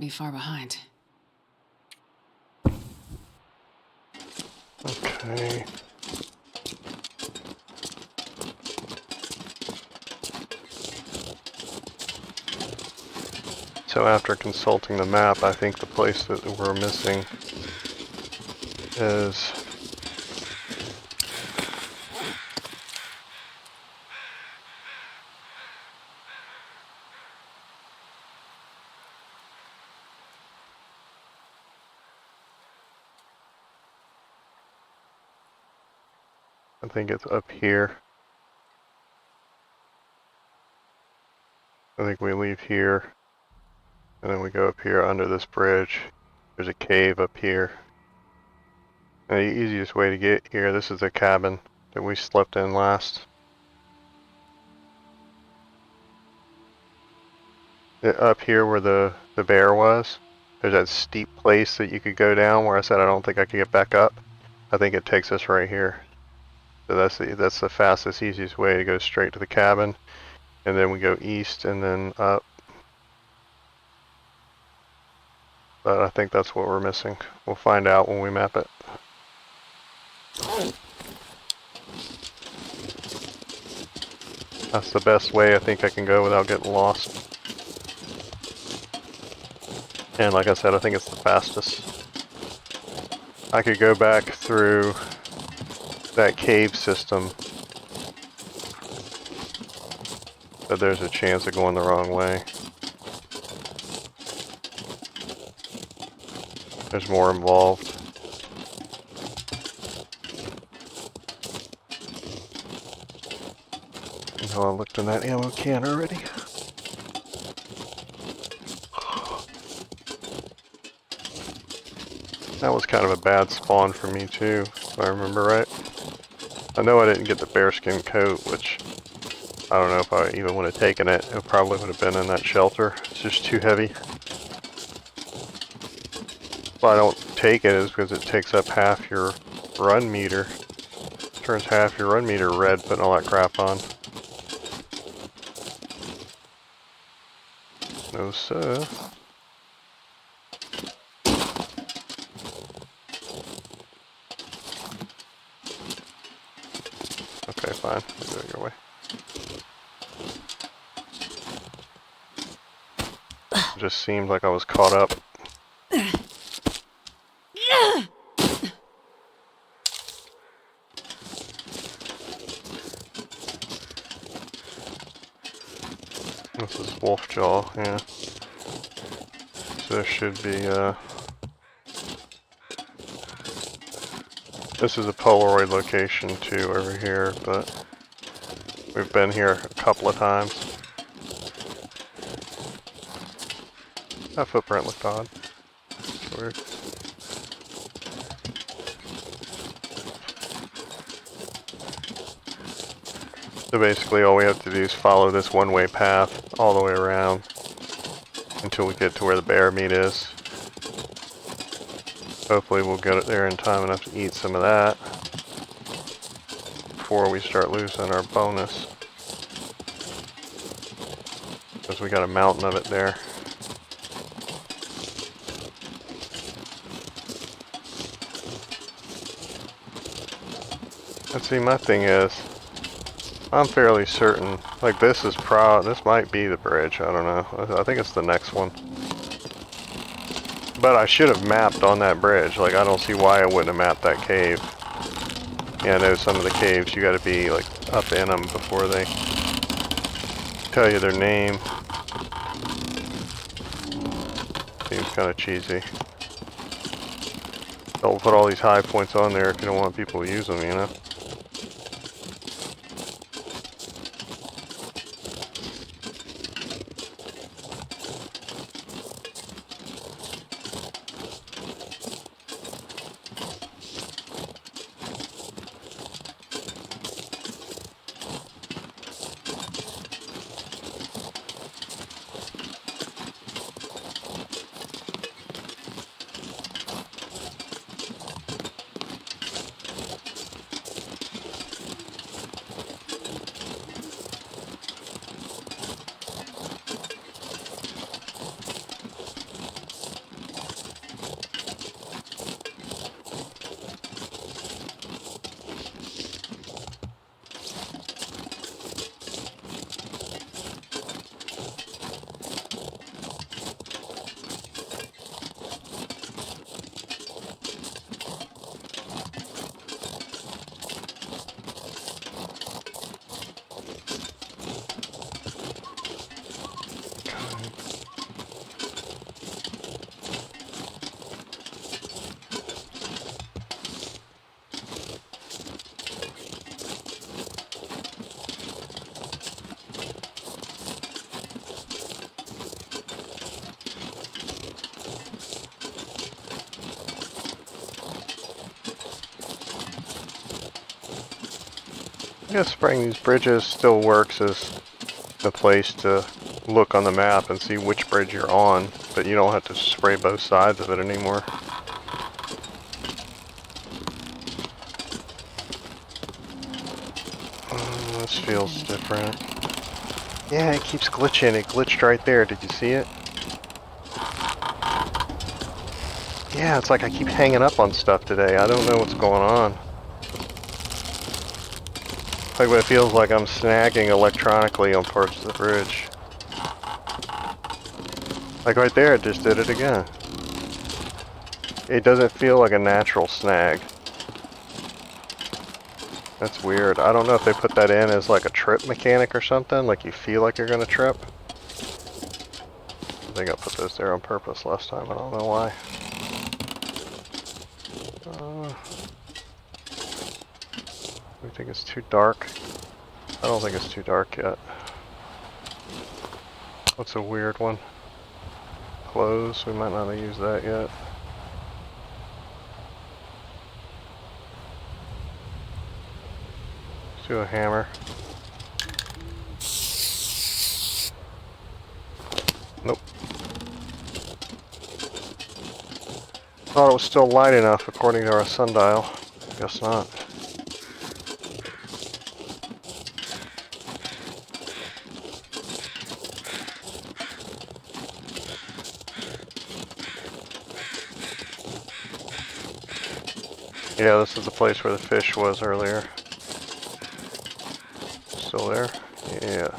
be far behind. Okay. So after consulting the map, I think the place that we're missing is I think it's up here. I think we leave here, and then we go up here under this bridge. There's a cave up here. And the easiest way to get here, this is the cabin that we slept in last. Up here where the bear was, there's that steep place that you could go down where I said I don't think I could get back up. I think it takes us right here. So that's the fastest, easiest way to go straight to the cabin. And then we go east and then up. But I think that's what we're missing. We'll find out when we map it. That's the best way I think I can go without getting lost. And like I said, I think it's the fastest. I could go back through that cave system, but there's a chance of going the wrong way. There's more involved. I know I looked in that ammo can already. That was kind of a bad spawn for me too, if I remember right. I know I didn't get the bearskin coat, which I don't know if I even would have taken it. It probably would have been in that shelter. It's just too heavy. Why I don't take it is because it takes up half your run meter. Turns half your run meter red putting all that crap on. No sir. Okay, fine. We'll do it your way. It just seemed like I was caught up. This is Wolfjaw, yeah. So there should be, this is a Polaroid location too over here, but we've been here a couple of times. That footprint looked odd. It's weird. So basically all we have to do is follow this one-way path all the way around until we get to where the bear meat is. Hopefully we'll get it there in time enough to eat some of that before we start losing our bonus. Because we got a mountain of it there. Let's see, my thing is, I'm fairly certain, like this might be the bridge, I don't know. I think it's the next one. But I should have mapped on that bridge, like I don't see why I wouldn't have mapped that cave. Yeah, I know some of the caves, you gotta be like up in them before they tell you their name. Seems kind of cheesy. Don't put all these high points on there if you don't want people to use them, you know? I guess spraying these bridges still works as the place to look on the map and see which bridge you're on, but you don't have to spray both sides of it anymore. This feels different. Yeah, it keeps glitching. It glitched right there. Did you see it? Yeah, it's like I keep hanging up on stuff today. I don't know what's going on. Like it feels like I'm snagging electronically on parts of the bridge. Like right there, it just did it again. It doesn't feel like a natural snag. That's weird. I don't know if they put that in as like a trip mechanic or something, like you feel like you're gonna trip. I think I put those there on purpose last time, I don't know why. You think it's too dark? I don't think it's too dark yet. What's a weird one? Clothes, we might not have used that yet. Let's do a hammer. Nope. Thought it was still light enough according to our sundial. Guess not. Yeah, this is the place where the fish was earlier. Still there? Yeah.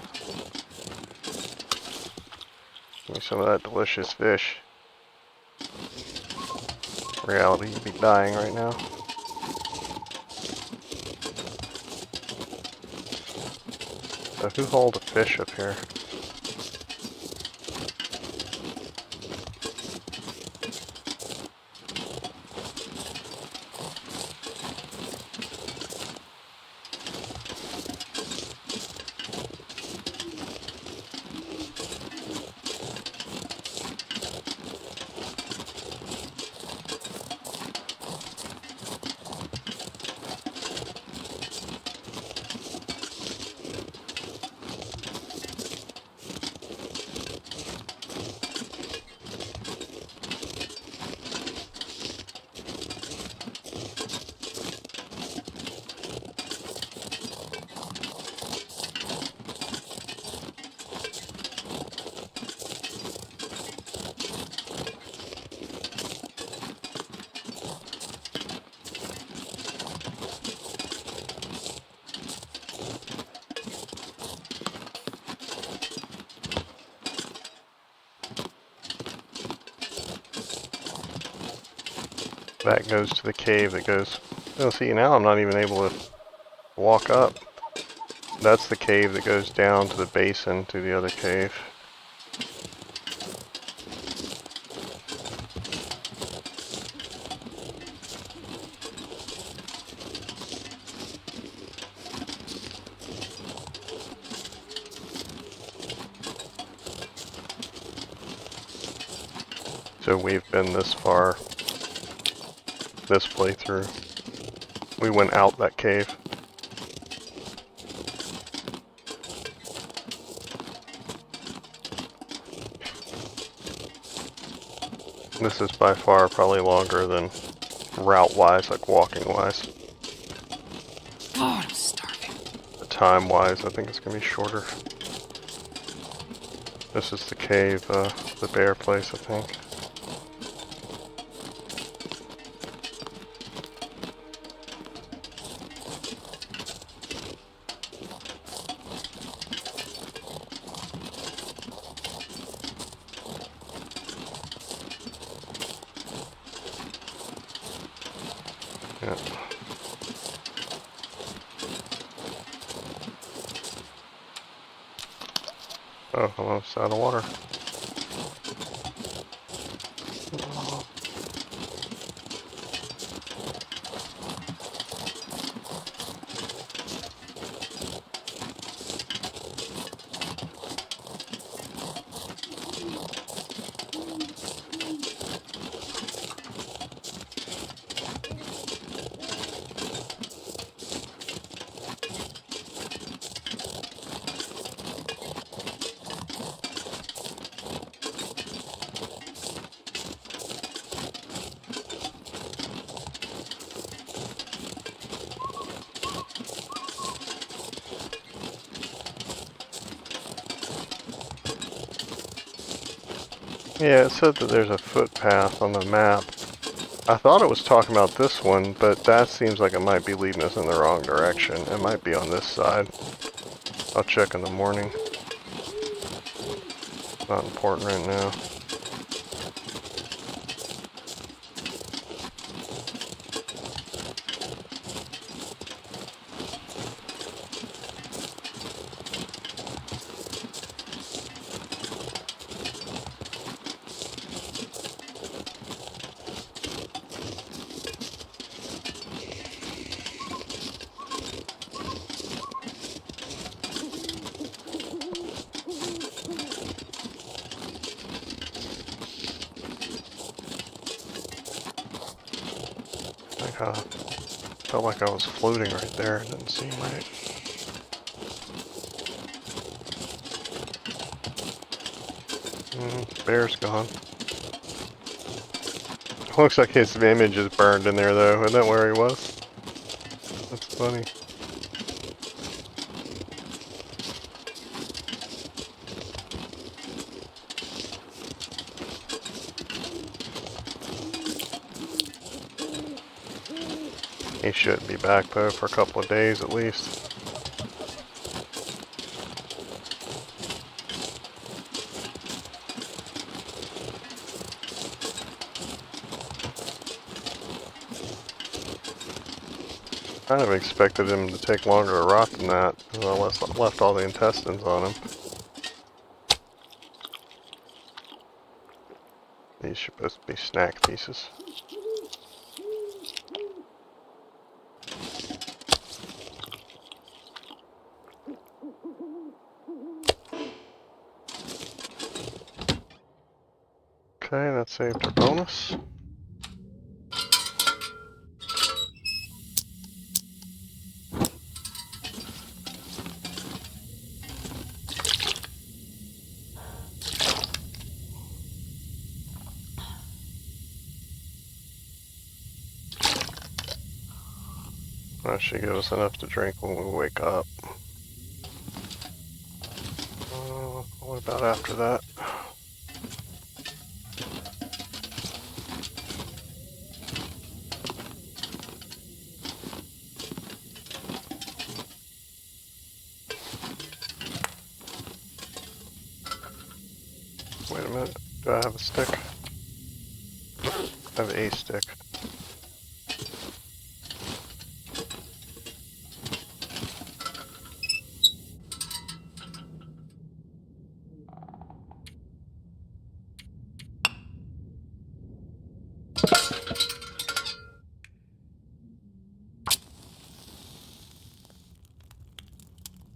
Give me some of that delicious fish. Reality, you'd be dying right now. So who hauled a fish up here? That goes to the cave that goes... Oh, see, now I'm not even able to walk up. That's the cave that goes down to the basin to the other cave. So we've been this far, this playthrough. We went out that cave. This is by far probably longer than route-wise, like walking-wise. God, I'm starving. Time-wise, I think it's gonna be shorter. This is the cave, the bear place, I think. Yeah. Oh, almost out of water. Yeah, it said that there's a footpath on the map. I thought it was talking about this one, but that seems like it might be leading us in the wrong direction. It might be on this side. I'll check in the morning. Not important right now. I felt like I was floating right there. It didn't seem right. Bear's gone. Looks like his image is burned in there though. Isn't that where he was? That's funny. He shouldn't be back though for a couple of days at least. Kind of expected him to take longer to rot than that, because I left all the intestines on him. These are supposed to be snack pieces. Okay, that saved our bonus. That should give us enough to drink when we wake up. What about after that? Wait a minute. Do I have a stick? I have a stick.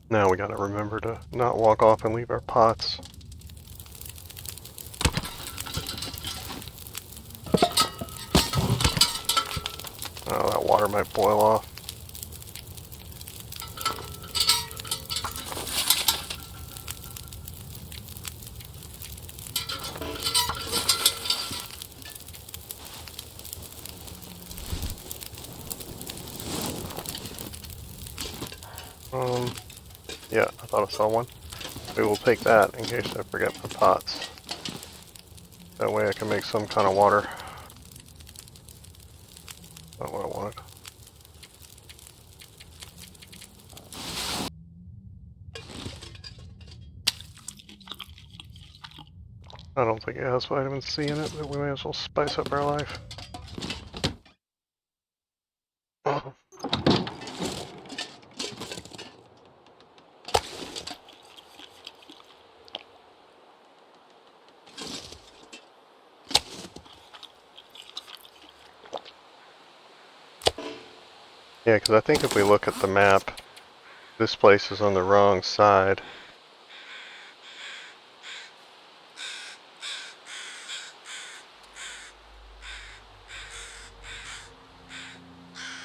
Now we gotta remember to not walk off and leave our pots. Oh, that water might boil off. Yeah, I thought I saw one. We will take that in case I forget my pots. That way I can make some kind of water. Not what I wanted. I don't think it has vitamin C in it, but we may as well spice up our life. Yeah, because I think if we look at the map, this place is on the wrong side.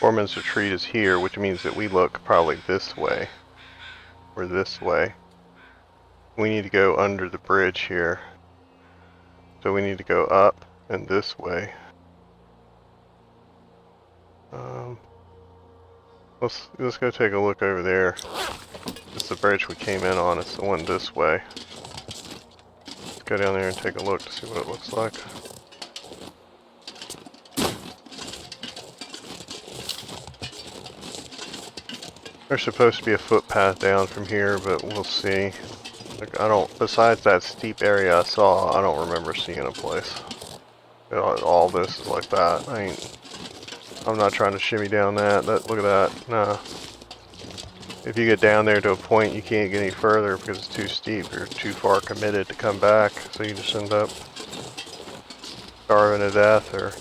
Foreman's Retreat is here, which means that we look probably this way. Or this way. We need to go under the bridge here. So we need to go up and this way. Let's go take a look over there. It's the bridge we came in on. It's the one this way. go down there and take a look to see what it looks like. There's supposed to be a footpath down from here, but we'll see. Like, I don't, besides that steep area I saw, I don't remember seeing a place. You know, all this is like that. I'm not trying to shimmy down that. Look at that. Nah. If you get down there to a point you can't get any further because it's too steep, you're too far committed to come back, so you just end up starving to death or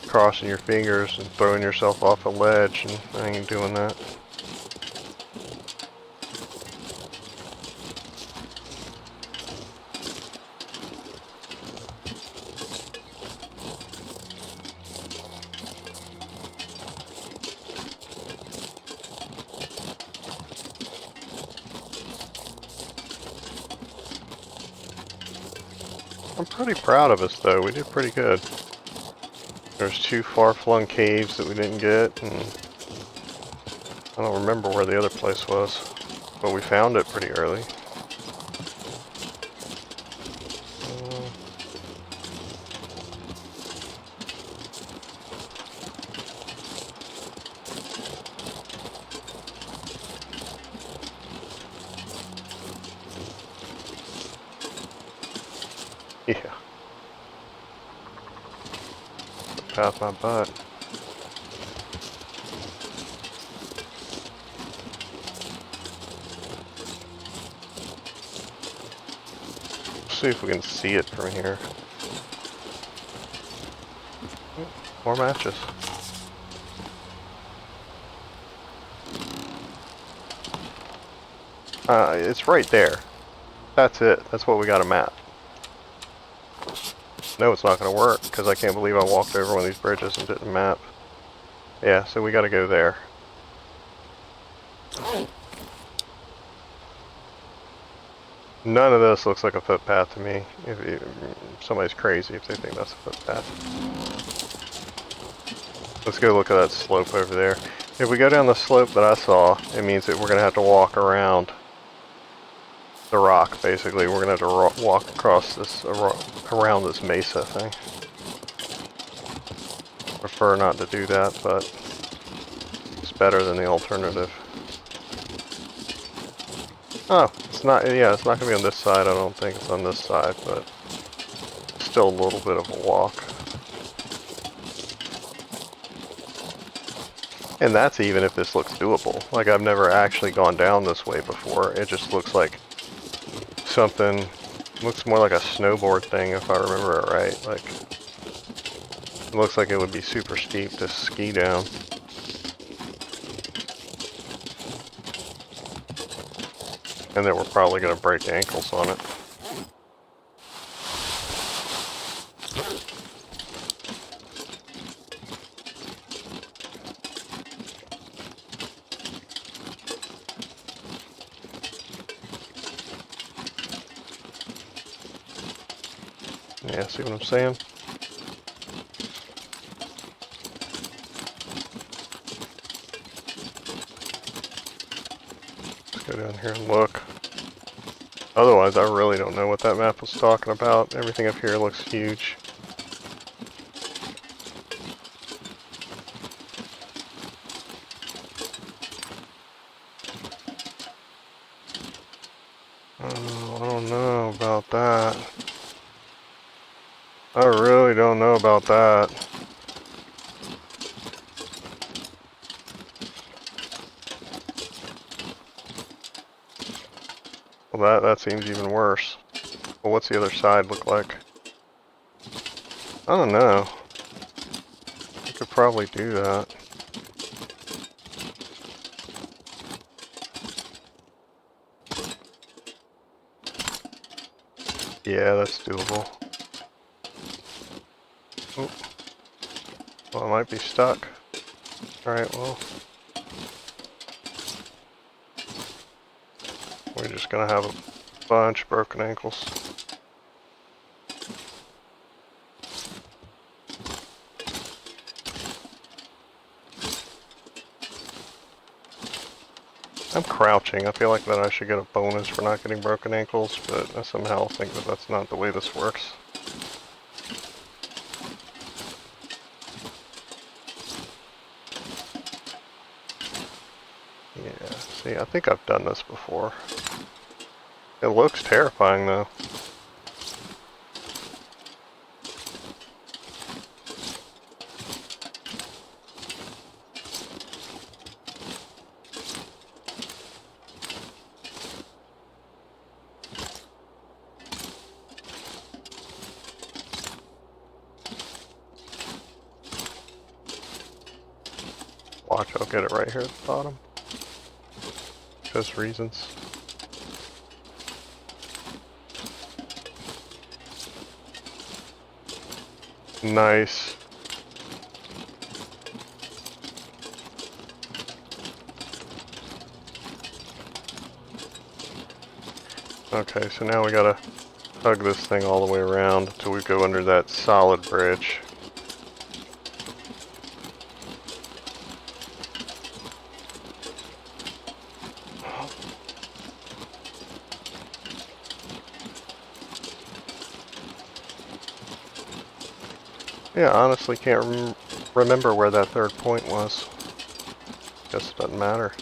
crossing your fingers and throwing yourself off a ledge, and I ain't doing that. I'm pretty proud of us though, we did pretty good. There's 2 far-flung caves that we didn't get, and I don't remember where the other place was, but we found it pretty early. Yeah. Past my butt. See if we can see it from here. More matches. It's right there. That's it. That's what we got a map. No, it's not going to work, because I can't believe I walked over one of these bridges and didn't map. Yeah, so we got to go there. None of this looks like a footpath to me. If somebody's crazy if they think that's a footpath. Let's go look at that slope over there. If we go down the slope that I saw, it means that we're going to have to walk around the rock, basically. We're going to have to walk across this, around this mesa thing. Prefer not to do that, but it's better than the alternative. Oh, it's not, yeah, it's not going to be on this side. I don't think it's on this side, but still a little bit of a walk. And that's even if this looks doable. Like, I've never actually gone down this way before. It just looks like something, looks more like a snowboard thing if I remember it right. Like, it looks like it would be super steep to ski down. And then we're probably going to break ankles on it. Yeah, see what I'm saying? Let's go down here and look. Otherwise, I really don't know what that map was talking about. Everything up here looks huge. Oh, I don't know about that. I really don't know about that. Well, that seems even worse. Well, what's the other side look like? I don't know. I could probably do that. Yeah, that's doable. Oh. Well, I might be stuck. Alright, well. We're just gonna have a bunch of broken ankles. I'm crouching. I feel like that I should get a bonus for not getting broken ankles, but I somehow think that that's not the way this works. Yeah, see, I think I've done this before. It looks terrifying though. Watch, I'll get it right here at the bottom. Just reasons. Nice. Okay, so now we gotta hug this thing all the way around until we go under that solid bridge. Yeah, honestly can't remember where that third point was. Guess it doesn't matter.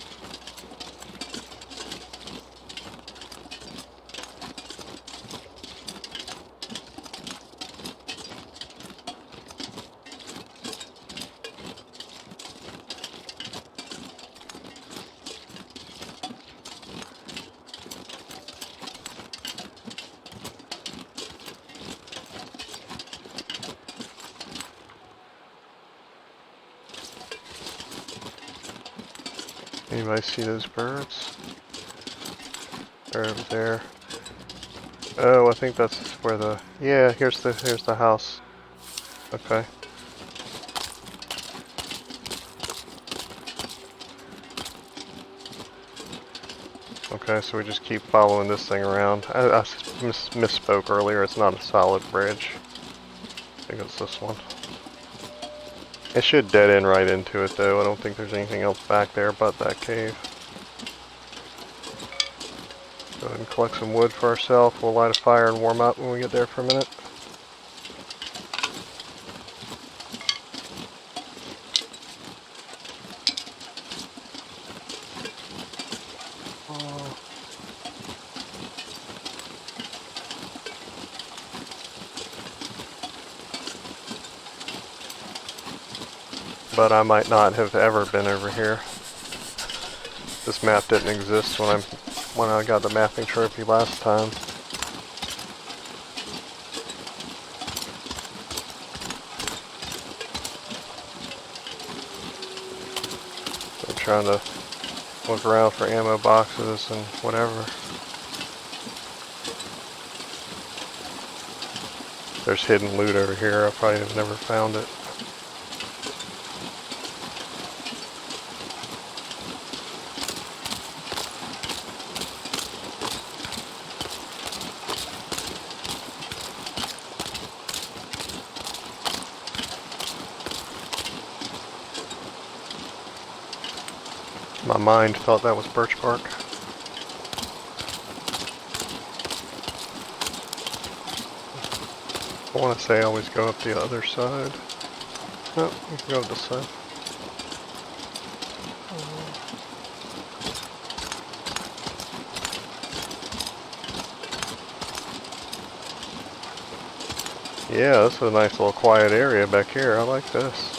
Anybody see those birds? They're over there. Oh, I think that's where the... Yeah, here's the house. Okay. Okay, so we just keep following this thing around. I misspoke earlier, it's not a solid bridge. I think it's this one. It should dead end right into it though. I don't think there's anything else back there but that cave. Go ahead and collect some wood for ourselves. We'll light a fire and warm up when we get there for a minute. But I might not have ever been over here. This map didn't exist when I got the mapping trophy last time. So I'm trying to look around for ammo boxes and whatever. There's hidden loot over here. I probably have never found it. My mind thought that was birch bark. I want to say I always go up the other side. No, you can go this side. Yeah, this is a nice little quiet area back here. I like this.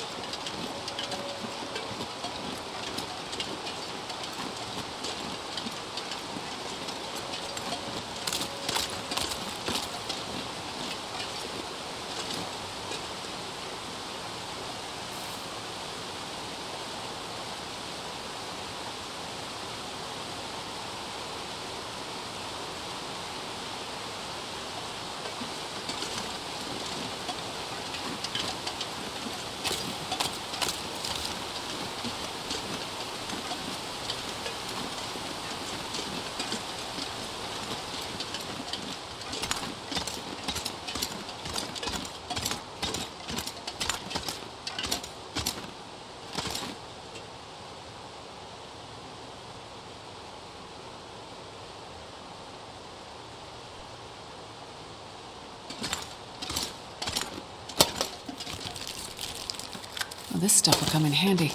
Well, this stuff will come in handy.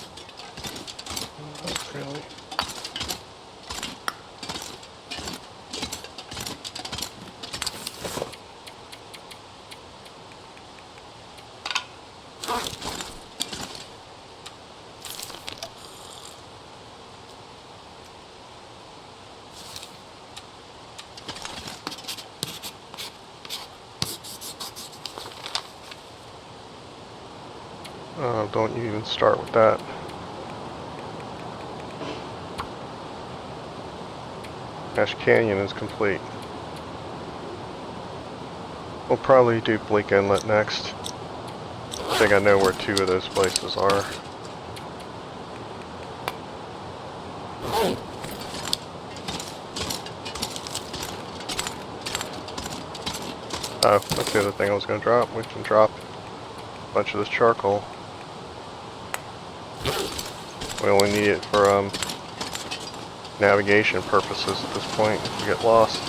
Not really. Don't you even start with that. Ash Canyon is complete. We'll probably do Bleak Inlet next. I think I know where 2 of those places are. Oh, that's the other thing I was going to drop. We can drop a bunch of this charcoal. We only need it for navigation purposes at this point if we get lost.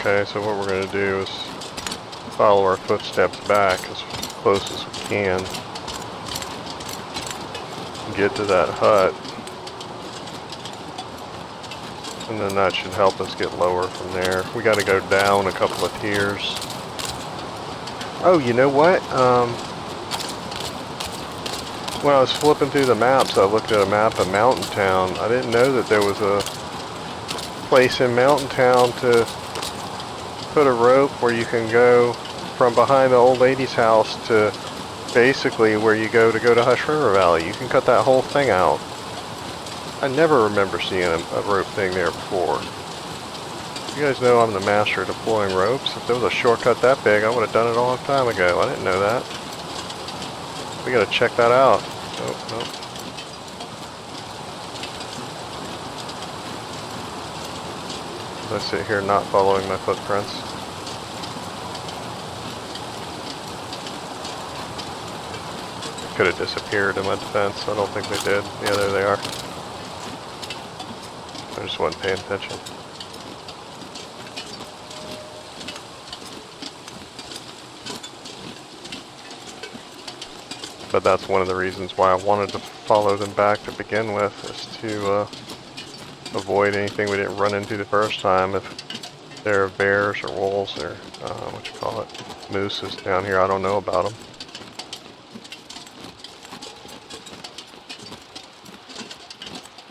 Okay, so what we're going to do is follow our footsteps back as close as we can. Get to that hut. And then that should help us get lower from there. We got to go down a couple of tiers. Oh, you know what? When I was flipping through the maps, I looked at a map of Mountain Town. I didn't know that there was a place in Mountain Town to put a rope where you can go from behind the old lady's house to basically where you go to Hush River Valley. You can cut that whole thing out. I never remember seeing a rope thing there before. You guys know I'm the master of deploying ropes. If there was a shortcut that big, I would have done it a long time ago. I didn't know that. We gotta check that out. Nope, nope. I sit here not following my footprints. Could have disappeared in my defense. I don't think they did. Yeah, there they are. I just wasn't paying attention. But that's one of the reasons why I wanted to follow them back to begin with, is to avoid anything we didn't run into the first time. If there are bears or wolves or mooses down here, I don't know about them.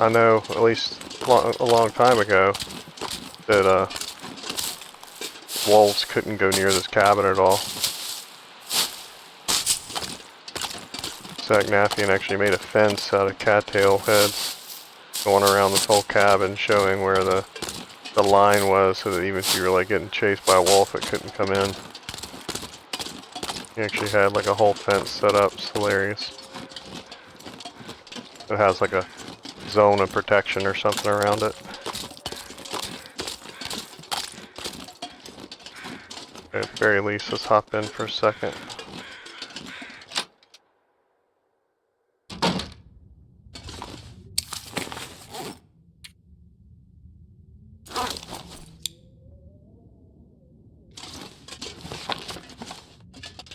I know, at least a long time ago, that wolves couldn't go near this cabin at all. Zach Naffian actually made a fence out of cattail heads going around this whole cabin, showing where the line was, so that even if you were like getting chased by a wolf, it couldn't come in. He actually had like a whole fence set up. It's hilarious. It has like a zone of protection or something around it. At the very least, let's hop in for a second.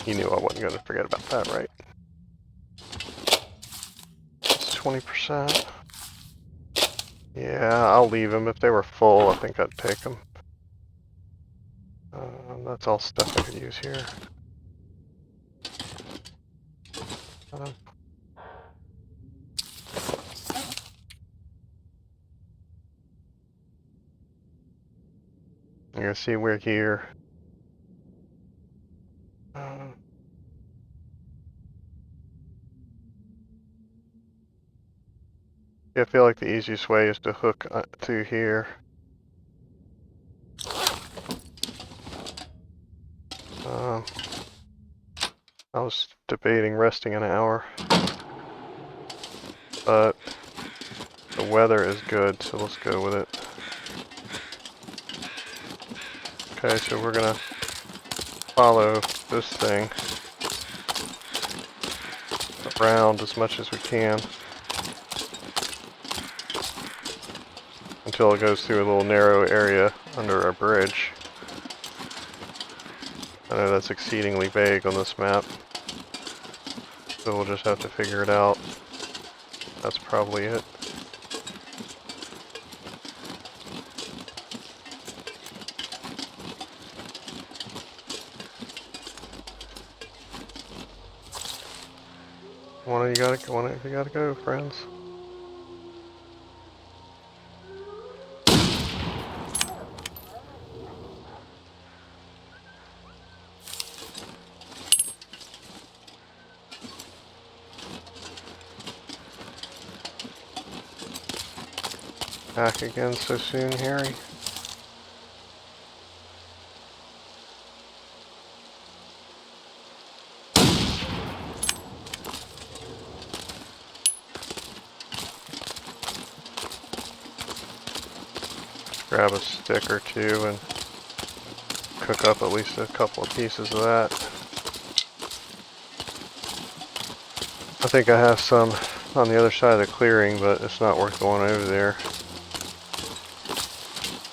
You knew I wasn't going to forget about that, right? It's 20%. Yeah, I'll leave them. If they were full, I think I'd take them. That's all stuff I could use here. You're gonna see we're here. Yeah, I feel like the easiest way is to hook to here. I was debating resting an hour, but the weather is good, so let's go with it. Okay, so we're gonna follow this thing around as much as we can until it goes through a little narrow area under our bridge. I know that's exceedingly vague on this map, so we'll just have to figure it out. That's probably it. One of you gotta go, friends. Back again so soon, Harry? Grab a stick or two and cook up at least a couple of pieces of that. I think I have some on the other side of the clearing, but it's not worth going over there.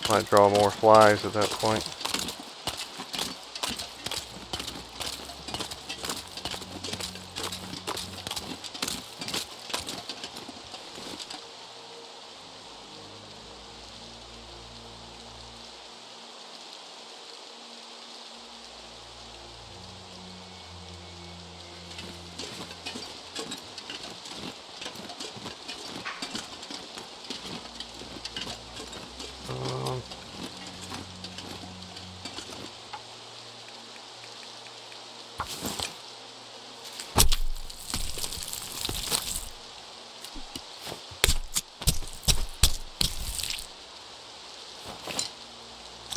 Might draw more flies at that point.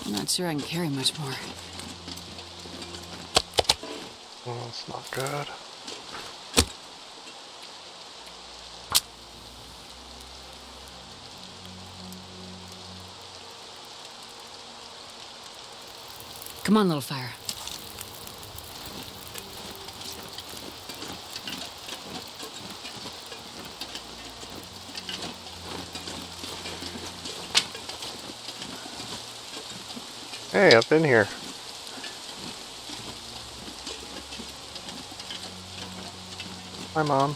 I'm not sure I can carry much more. Well, that's not good. Come on, little fire. Hey, I've been here. Hi, Mom.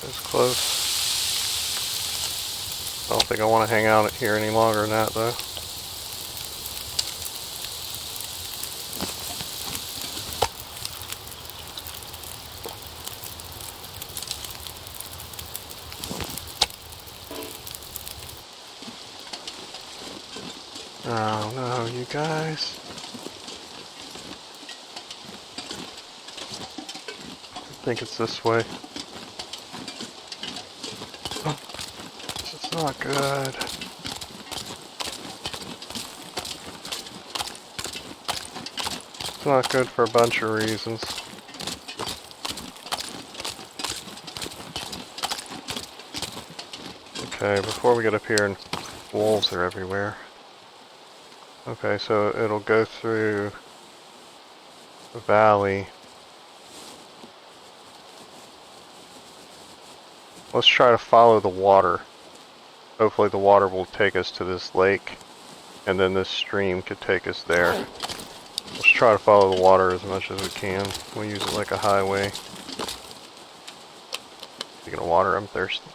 It's close. I don't think I want to hang out here any longer than that, though. Oh no, you guys. I think it's this way. This is not good. It's not good for a bunch of reasons. Okay, before we get up here, and wolves are everywhere. Okay, so it'll go through the valley. Let's try to follow the water. Hopefully the water will take us to this lake, and then this stream could take us there. Let's try to follow the water as much as we can. We'll use it like a highway. Speaking of water, I'm thirsty.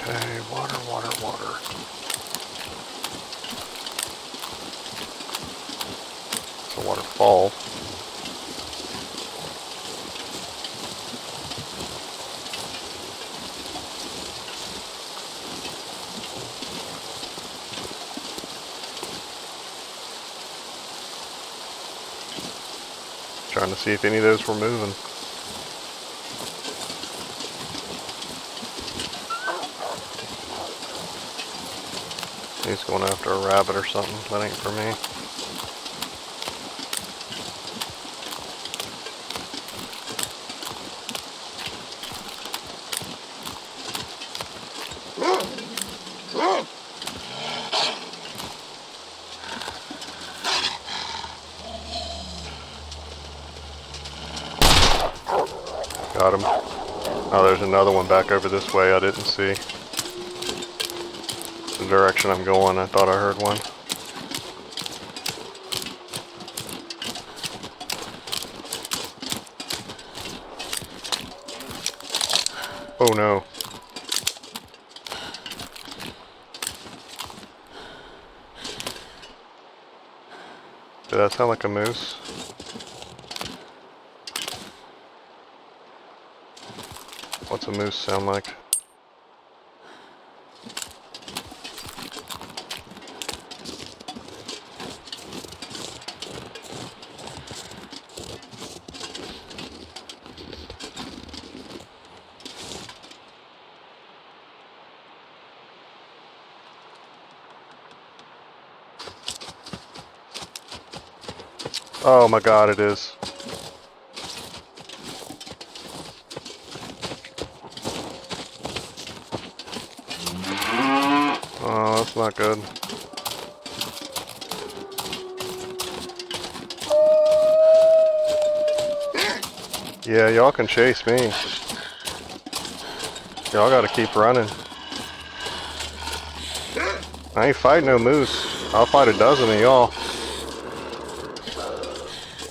Okay, water, water, water. It's a waterfall. Trying to see if any of those were moving. He's going after a rabbit or something. That ain't for me. Got him. Oh, there's another one back over this way I didn't see. The direction I'm going, I thought I heard one. Oh no. Did that sound like a moose? What's a moose sound like? Oh my god, it is. Oh, that's not good. Yeah, y'all can chase me. Y'all gotta keep running. I ain't fighting no moose. I'll fight a dozen of y'all.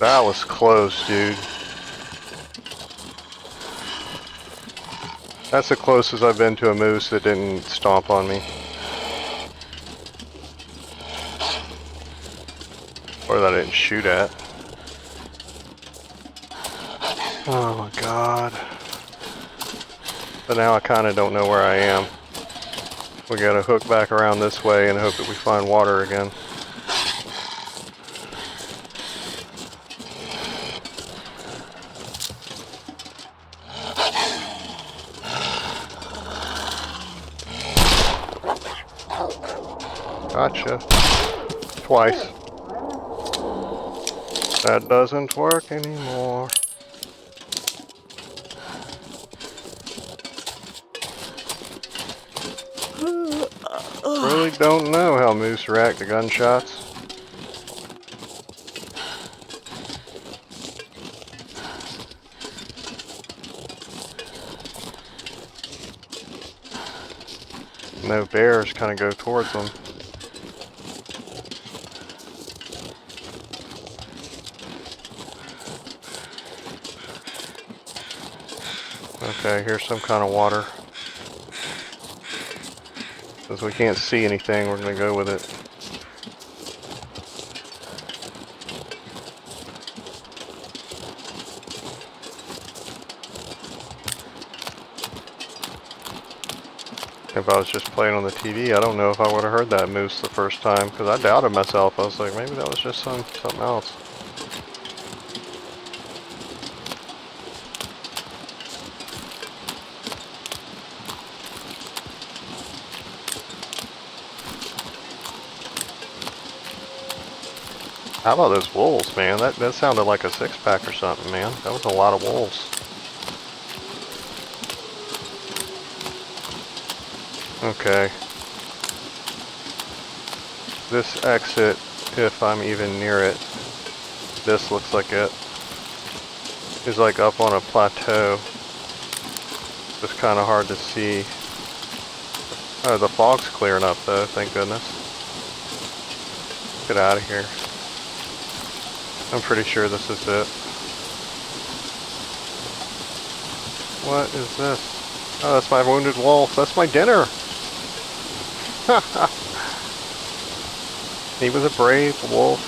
That was close, dude. That's the closest I've been to a moose that didn't stomp on me. Or that I didn't shoot at. Oh my god. But now I kind of don't know where I am. We gotta hook back around this way and hope that we find water again. Gotcha. Twice. That doesn't work anymore. Really don't know how moose react to gunshots. No, bears kind of go towards them. Okay, here's some kind of water. Since we can't see anything, we're going to go with it. If I was just playing on the TV, I don't know if I would have heard that moose the first time, because I doubted myself. I was like, maybe that was just something else. How about those wolves, man? That sounded like a six-pack or something, man. That was a lot of wolves. Okay. This exit, if I'm even near it, this looks like it, is like up on a plateau. It's kind of hard to see. Oh, the fog's clearing up though, thank goodness. Get out of here. I'm pretty sure this is it. What is this? Oh, that's my wounded wolf. That's my dinner. He was a brave wolf.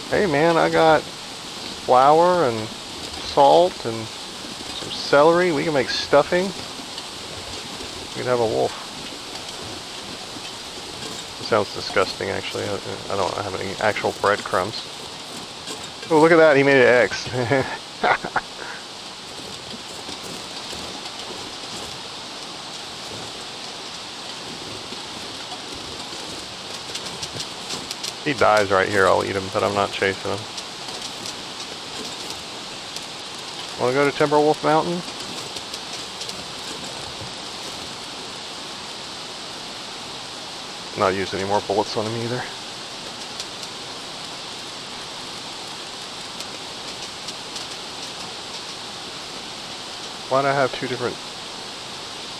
Hey man, I got flour and salt and some celery. We can make stuffing. We can have a wolf. It sounds disgusting, actually. I don't have any actual breadcrumbs. Oh, look at that. He made an X. He dies right here, I'll eat him, but I'm not chasing him. Want to go to Timberwolf Mountain? Not use any more bullets on him either. Why do I have two different...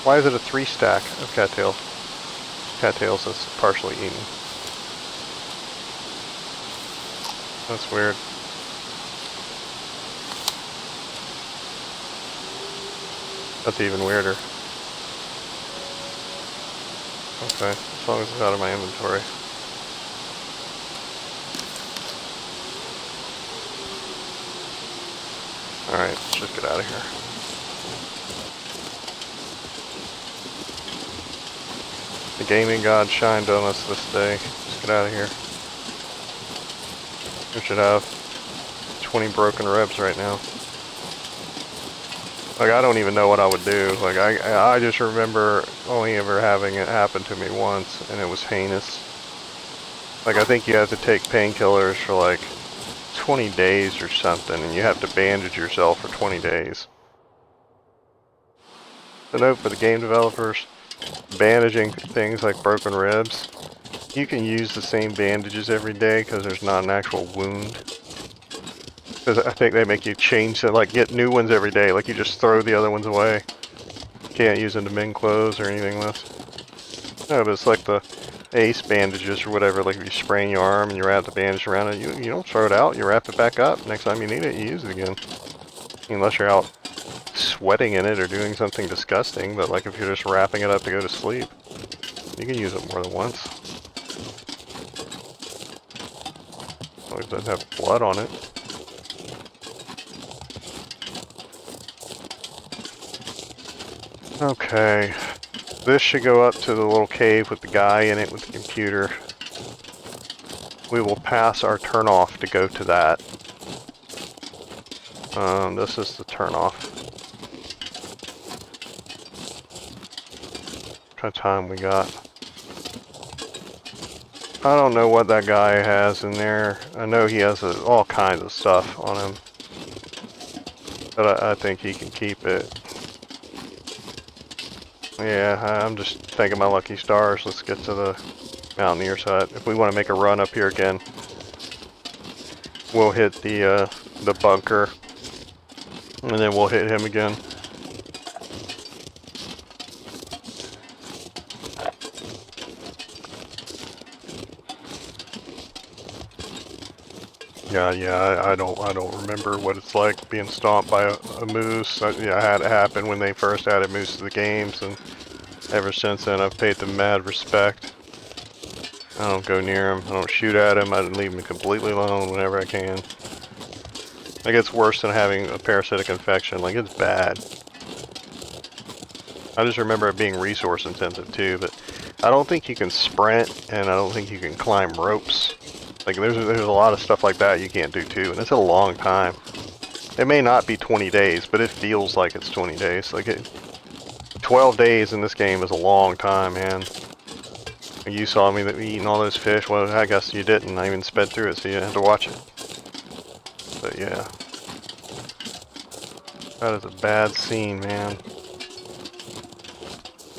Why is it a 3 stack of cattails? Cattails that's partially eaten. That's weird. That's even weirder. Okay, as long as it's out of my inventory. Alright, let's just get out of here. The gaming god shined on us this day. Let's get out of here. We should have 20 broken ribs right now. Like, I don't even know what I would do. Like, I just remember only ever having it happen to me once, and it was heinous. Like, I think you have to take painkillers for like 20 days or something, and you have to bandage yourself for 20 days. The note for the game developers, bandaging things like broken ribs, you can use the same bandages every day because there's not an actual wound. Because I think they make you change it, like get new ones every day, like you just throw the other ones away. Can't use them to mend clothes or anything else. No, but it's like the ace bandages or whatever, like if you sprain your arm and you wrap the bandage around it, you don't throw it out, you wrap it back up. Next time you need it, you use it again. Unless you're out sweating in it or doing something disgusting, but like if you're just wrapping it up to go to sleep, you can use it more than once. As long as it doesn't have blood on it. Okay, this should go up to the little cave with the guy in it with the computer. We will pass our turn off to go to that. This is the turn off. What kind of time we got? I don't know what that guy has in there. I know he has all kinds of stuff on him. But I think he can keep it. Yeah, I'm just thanking my lucky stars. Let's get to the Mountaineer's hut. If we want to make a run up here again, we'll hit the bunker, and then we'll hit him again. Yeah, I don't remember what it's like being stomped by a moose. Yeah, I had it happen when they first added moose to the games, and ever since then I've paid them mad respect. I don't go near them. I don't shoot at them. I leave them completely alone whenever I can. Like, it's worse than having a parasitic infection. Like, it's bad. I just remember it being resource intensive too, but I don't think you can sprint, and I don't think you can climb ropes. Like, there's a lot of stuff like that you can't do too, and it's a long time. It may not be 20 days, but it feels like it's 20 days. Like, 12 days in this game is a long time, man. You saw me eating all those fish. Well, I guess you didn't. I even sped through it, so you had to watch it. But yeah. That is a bad scene, man.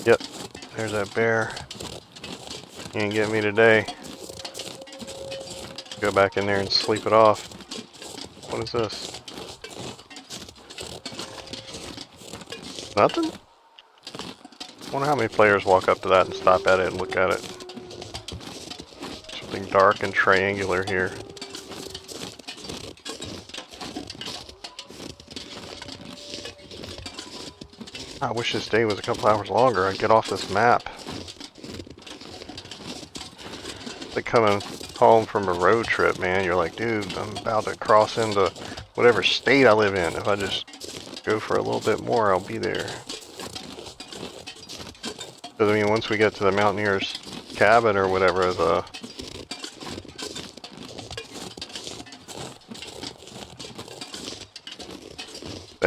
Yep. There's that bear. He ain't get me today. Go back in there and sleep it off. What is this? Nothing? I wonder how many players walk up to that and stop at it and look at it. Something dark and triangular here. I wish this day was a couple hours longer. I'd get off this map. Like coming home from a road trip, man. You're like, dude, I'm about to cross into whatever state I live in. If I just go for a little bit more, I'll be there. Because, I mean, once we get to the Mountaineers' cabin or whatever, the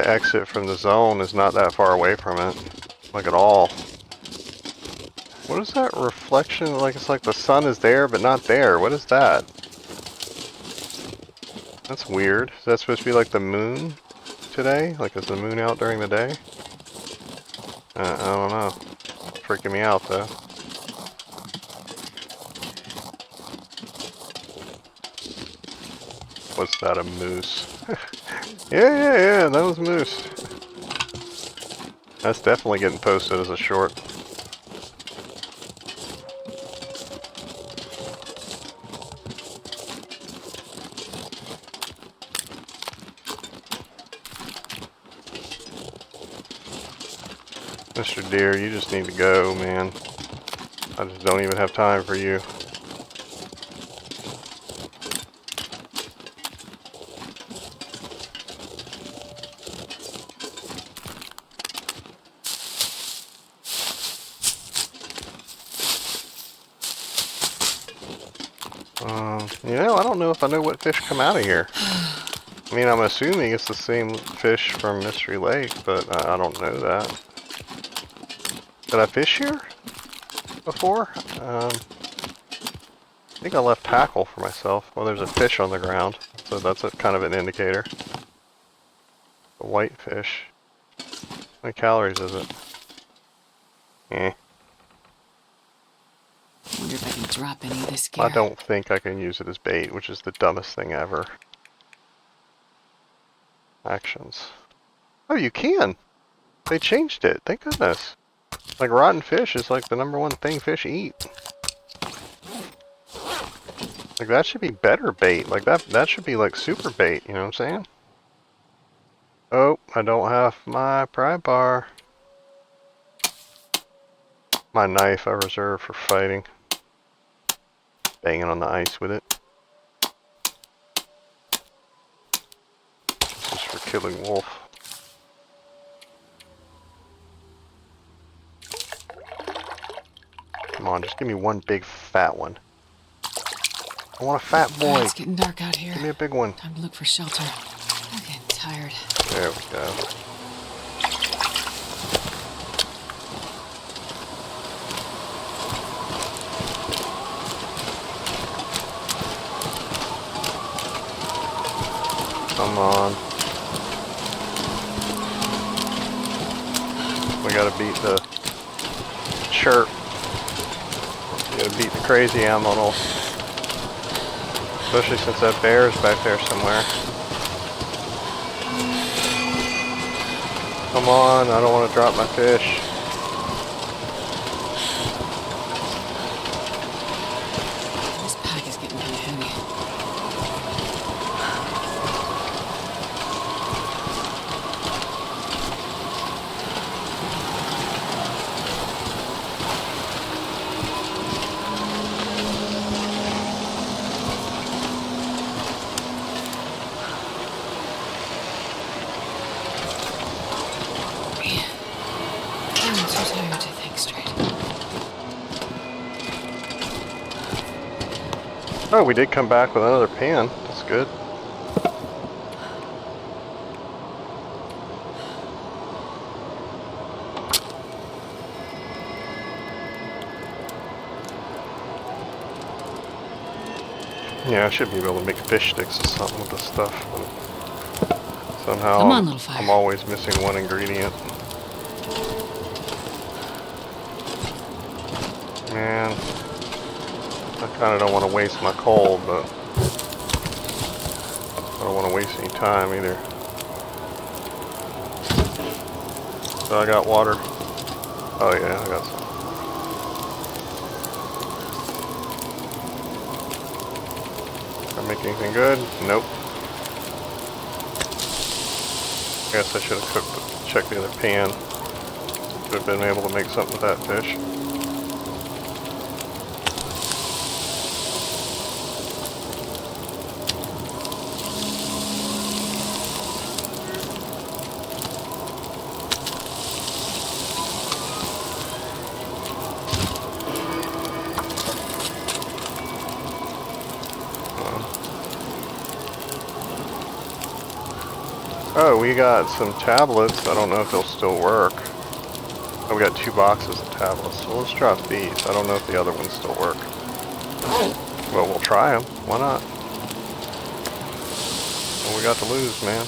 exit from the zone is not that far away from it. Like, at all. What is that reflection? Like, it's like the sun is there, but not there. What is that? That's weird. Is that supposed to be like the moon today? Like, is the moon out during the day? I don't know. Freaking me out, though. What's that, a moose? Yeah, that was a moose. That's definitely getting posted as a short. Mr. Deer, you just need to go, man. I just don't even have time for you. You know, I don't know if I know what fish come out of here. I mean, I'm assuming it's the same fish from Mystery Lake, but I don't know that. Did I fish here before? I think I left tackle for myself. Well, there's a fish on the ground, so that's a kind of an indicator. A white fish. How many calories is it? Eh. Wonder if I can drop any of this gear. I don't think I can use it as bait, which is the dumbest thing ever. Actions. Oh, you can! They changed it, thank goodness. Like, rotten fish is like the #1 thing fish eat. Like, that should be better bait. Like, that should be like super bait, you know what I'm saying? Oh, I don't have my pry bar. My knife I reserve for fighting. Banging on the ice with it. This is for killing wolf. Come on, just give me one big fat one. I want a fat boy. It's getting dark out here. Give me a big one. Time to look for shelter. I'm getting tired. There we go. Come on. We gotta beat the chirp. We gotta beat the crazy animals. Especially since that bear's back there somewhere. Come on, I don't want to drop my fish. This pack is getting kind of heavy. Oh, we did come back with another pan. That's good. Yeah, I should be able to make fish sticks or something with this stuff. But somehow Come on, little fire. I'm always missing one ingredient. Man, I kind of don't want to waste my coal, but I don't want to waste any time either. So I got water. Oh yeah, I got some. Can I make anything good? Nope. Guess I should have checked the other pan. Should have been able to make something with that fish. Oh, we got some tablets. I don't know if they'll still work. Oh, we got 2 boxes of tablets. So let's drop these. I don't know if the other ones still work. Well, we'll try them. Why not? What we got to lose, man?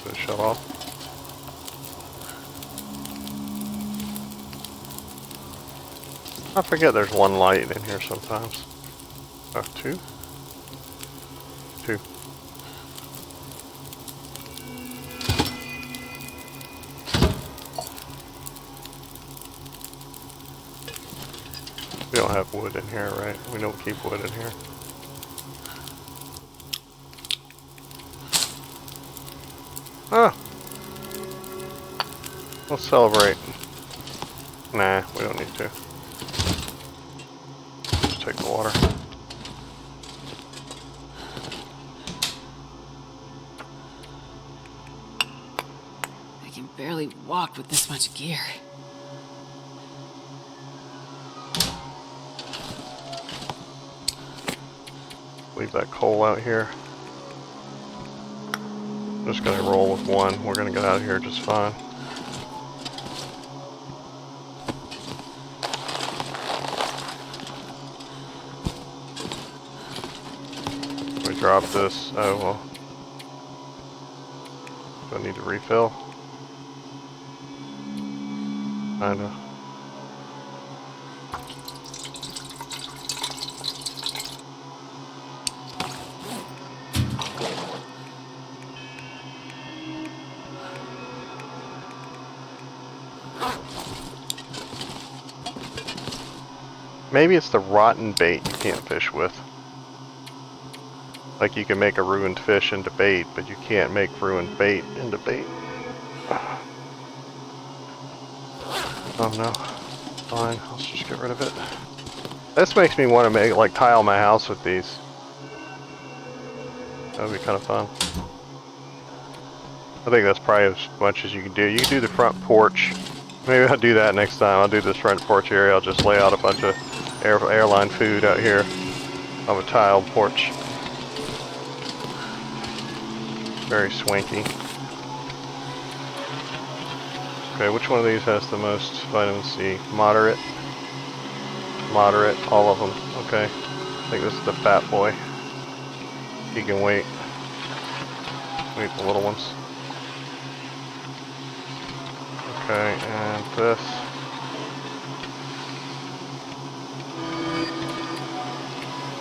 Did it shut off? I forget there's 1 light in here sometimes. Oh, 2? 2. We don't have wood in here, right? We don't keep wood in here. Ah! Let's celebrate. Nah, we don't need to. Just take the water. I can barely walk with this much gear. Leave that coal out here. Just gonna roll with 1. We're gonna get out of here just fine. We drop this. Oh well. Do I need to refill? Kinda. Maybe it's the rotten bait you can't fish with. Like you can make a ruined fish into bait, but you can't make ruined bait into bait. Oh no. Fine, let's just get rid of it. This makes me want to make, like, tile my house with these. That would be kind of fun. I think that's probably as much as you can do. You can do the front porch. Maybe I'll do that next time. I'll do this front porch area. I'll just lay out a bunch of airline food out here on a tiled porch. Very swanky. Okay, which one of these has the most vitamin C? Moderate. Moderate, all of them. Okay. I think this is the fat boy. He can wait. Wait, the little ones. Okay, and this.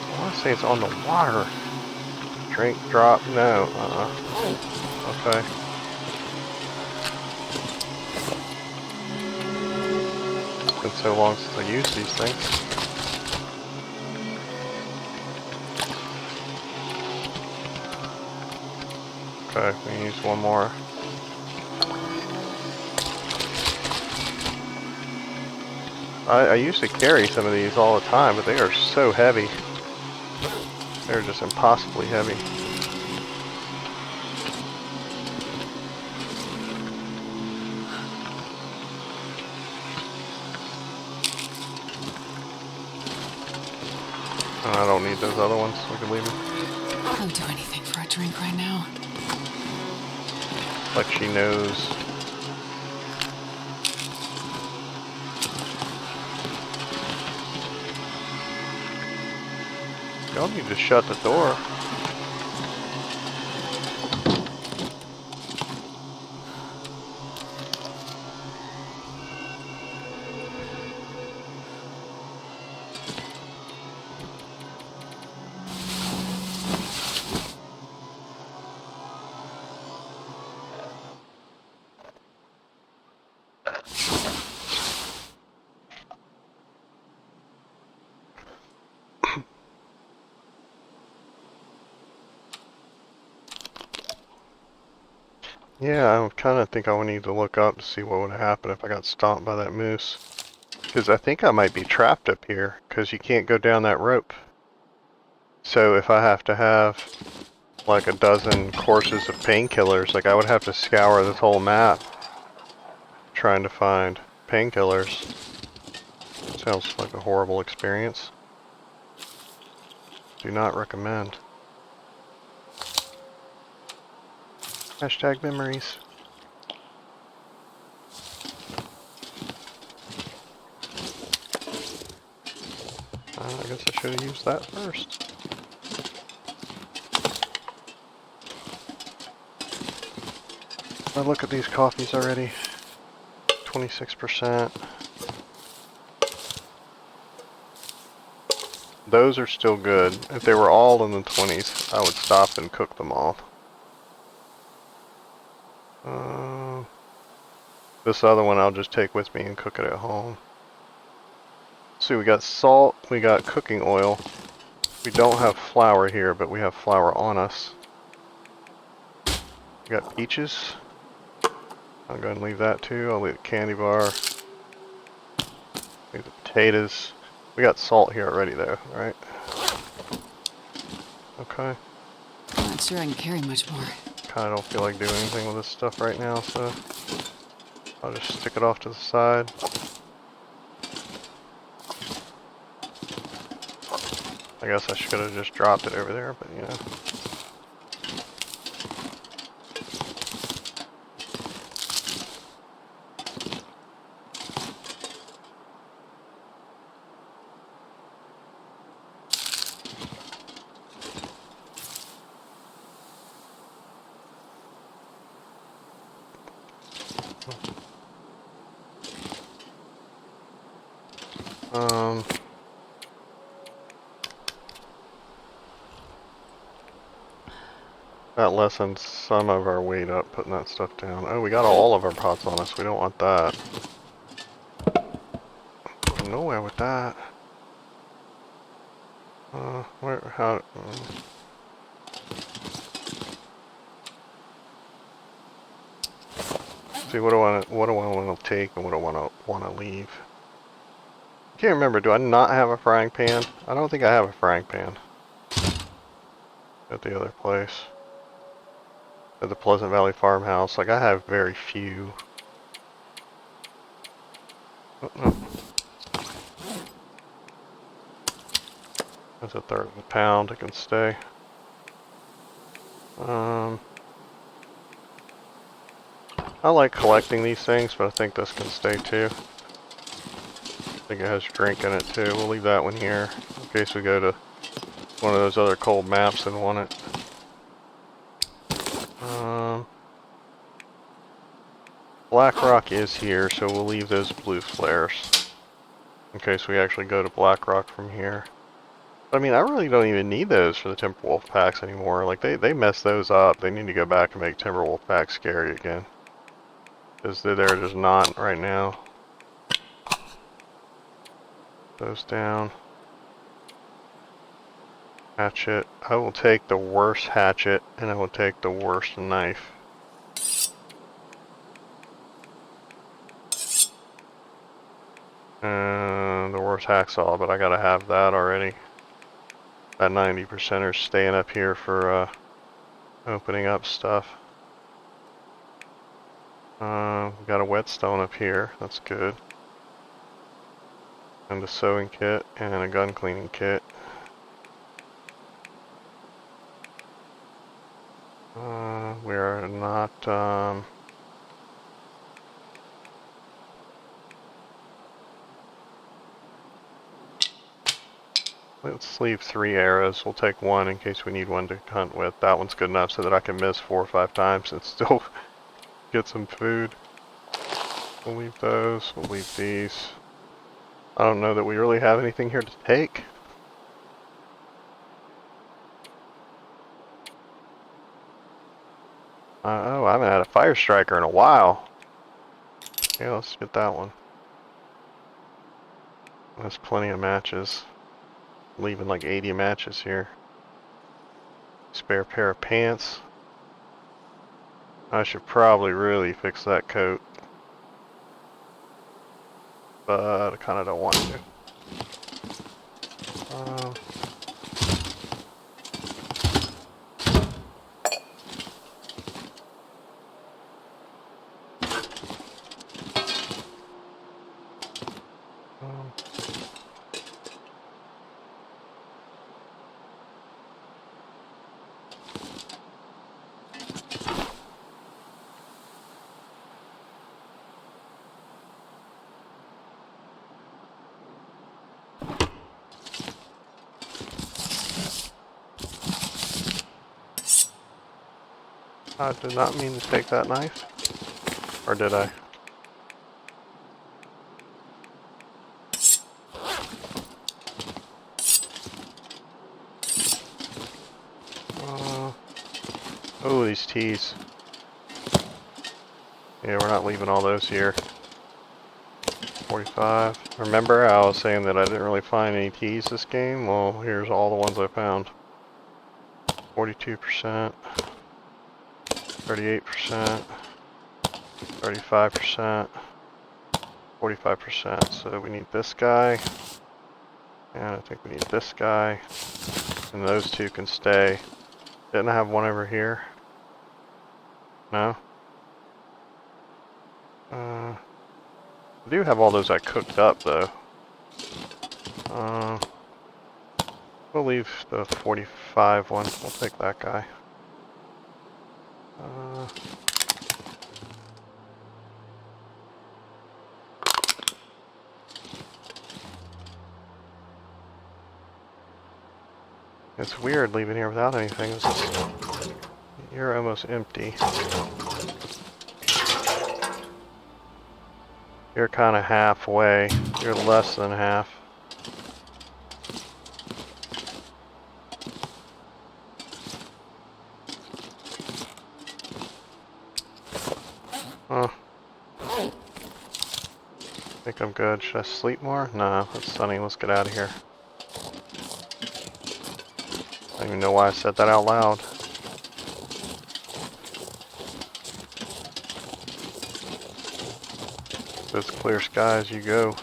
I want to say it's on the water. Drink, drop, no. Okay. It's been so long since I used these things. Okay, we can use 1 more. I used to carry some of these all the time, but they are so heavy. They're just impossibly heavy. I don't need those other ones. We can leave them. I'll do anything for a drink right now. Like she knows. Y'all need to shut the door. Yeah, I kind of think I would need to look up to see what would happen if I got stomped by that moose. Because I think I might be trapped up here, because you can't go down that rope. So if I have to have like a dozen courses of painkillers, like I would have to scour this whole map trying to find painkillers. Sounds like a horrible experience. Do not recommend. Hashtag memories. I guess I should have used that first. I look at these coffees already. 26%. Those are still good. If they were all in the 20s, I would stop and cook them all. This other one I'll just take with me and cook it at home. See, we got salt, we got cooking oil. We don't have flour here, but we have flour on us. We got peaches. I'll go ahead and leave that too. I'll leave the candy bar. Leave the potatoes. We got salt here already though, right? Okay. I'm not sure I can carry much more. Kinda don't feel like doing anything with this stuff right now, so I'll just stick it off to the side. I guess I should have just dropped it over there, but you know. That lessens some of our weight up, putting that stuff down. Oh, we got all of our pots on us. We don't want that. Nowhere with that. How? See, what do I want to take and what do I want to leave? I can't remember. Do I not have a frying pan? I don't think I have a frying pan at the other place. At the Pleasant Valley Farmhouse. Like, I have very few. Oh, no. That's a third of a pound. It can stay. I like collecting these things, but I think this can stay too. I think it has drink in it too. We'll leave that one here in case we go to one of those other cold maps and want it. Black Rock is here, so we'll leave those blue flares in case we actually go to Black Rock from here. But, I mean, I really don't even need those for the Timberwolf packs anymore. Like, they messed those up. They need to go back and make Timberwolf packs scary again. Because they're just not right now. Those down. Hatchet. I will take the worst hatchet, and I will take the worst knife. And the worst hacksaw, but I gotta have that already. That 90%er staying up here for opening up stuff. We got a whetstone up here, that's good. And a sewing kit and a gun cleaning kit. We are not, let's leave 3 arrows. We'll take one in case we need one to hunt with. That one's good enough so that I can miss 4 or 5 times and still get some food. We'll leave those. We'll leave these. I don't know that we really have anything here to take. Oh, I haven't had a fire striker in a while. Yeah, let's get that one. There's plenty of matches. Leaving like 80 matches here. Spare pair of pants. I should probably really fix that coat. But I kind of don't want to. I did not mean to take that knife. Or did I? Oh, these teas. Yeah, we're not leaving all those here. 45. Remember I was saying that I didn't really find any teas this game? Well, here's all the ones I found. 42%. 38%. 35%. 45%. So we need this guy. And I think we need this guy. And those two can stay. Didn't I have one over here? No? I do have all those I cooked up though. We'll leave the 45 one. We'll take that guy. It's weird leaving here without anything. It's just, you're almost empty. You're kind of halfway. You're less than half. Oh. I think I'm good. Should I sleep more? No, it's sunny. Let's get out of here. I don't even know why I said that out loud. It's clear skies, you go.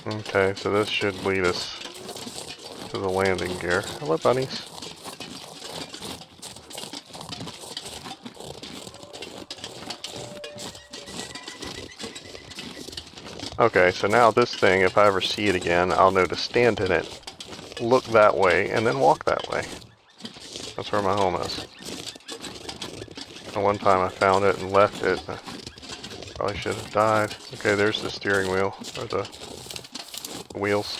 Okay, so this should lead us to the landing gear. Hello, bunnies. Okay, so now this thing, if I ever see it again, I'll know to stand in it, look that way, and then walk that way. That's where my home is. And one time I found it and left it. Probably should have died. Okay, there's the steering wheel, or the wheels.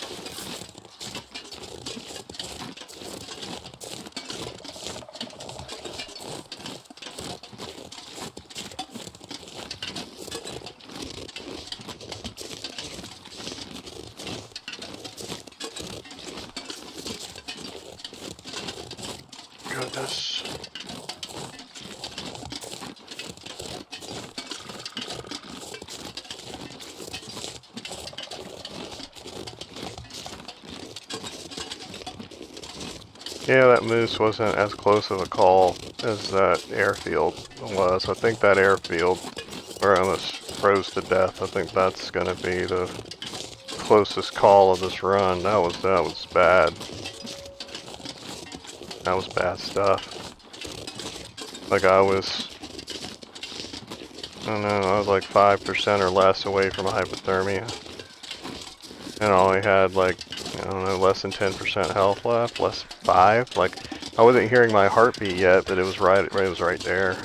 Goodness. Yeah, that moose wasn't as close of a call as that airfield was. I think that airfield, where I almost froze to death, I think that's going to be the closest call of this run. That was bad. That was bad stuff. Like I was like 5% or less away from a hypothermia. And I only had like, I don't know, less than 10% health left, less 5. Like, I wasn't hearing my heartbeat yet, but it was right there.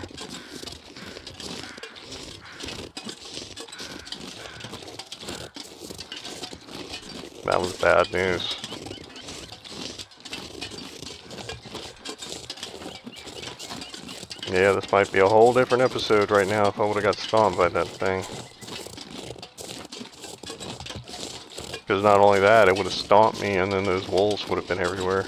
That was bad news. Yeah, this might be a whole different episode right now if I would have got stomped by that thing. Because not only that, it would have stomped me and then those wolves would have been everywhere.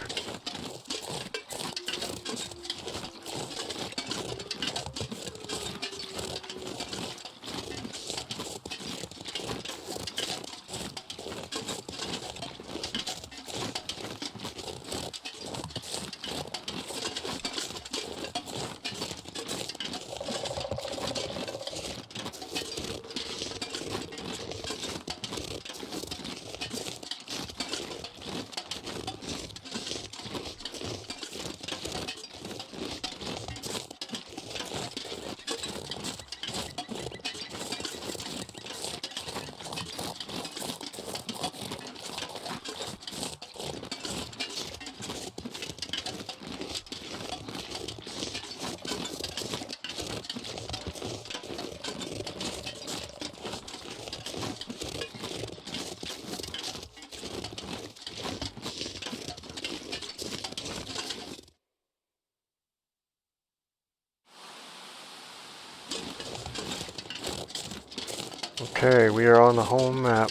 Okay, we are on the home map.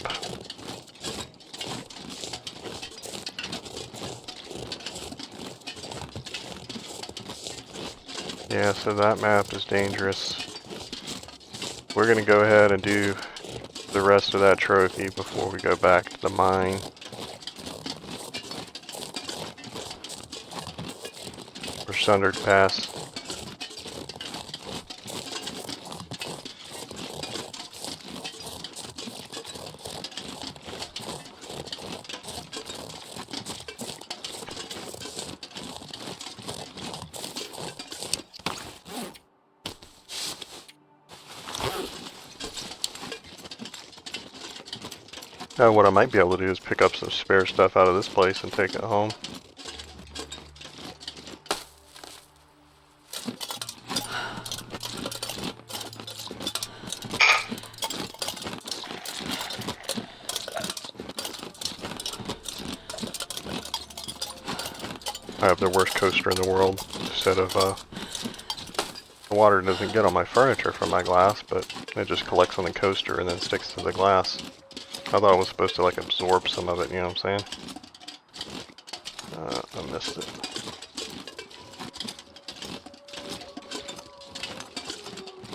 Yeah, so that map is dangerous. We're gonna go ahead and do the rest of that trophy before we go back to the mine. For Sundered Pass. Now what I might be able to do is pick up some spare stuff out of this place and take it home. I have the worst coaster in the world. Instead of, the water doesn't get on my furniture from my glass, but it just collects on the coaster and then sticks to the glass. I thought it was supposed to like absorb some of it, you know what I'm saying? I missed it.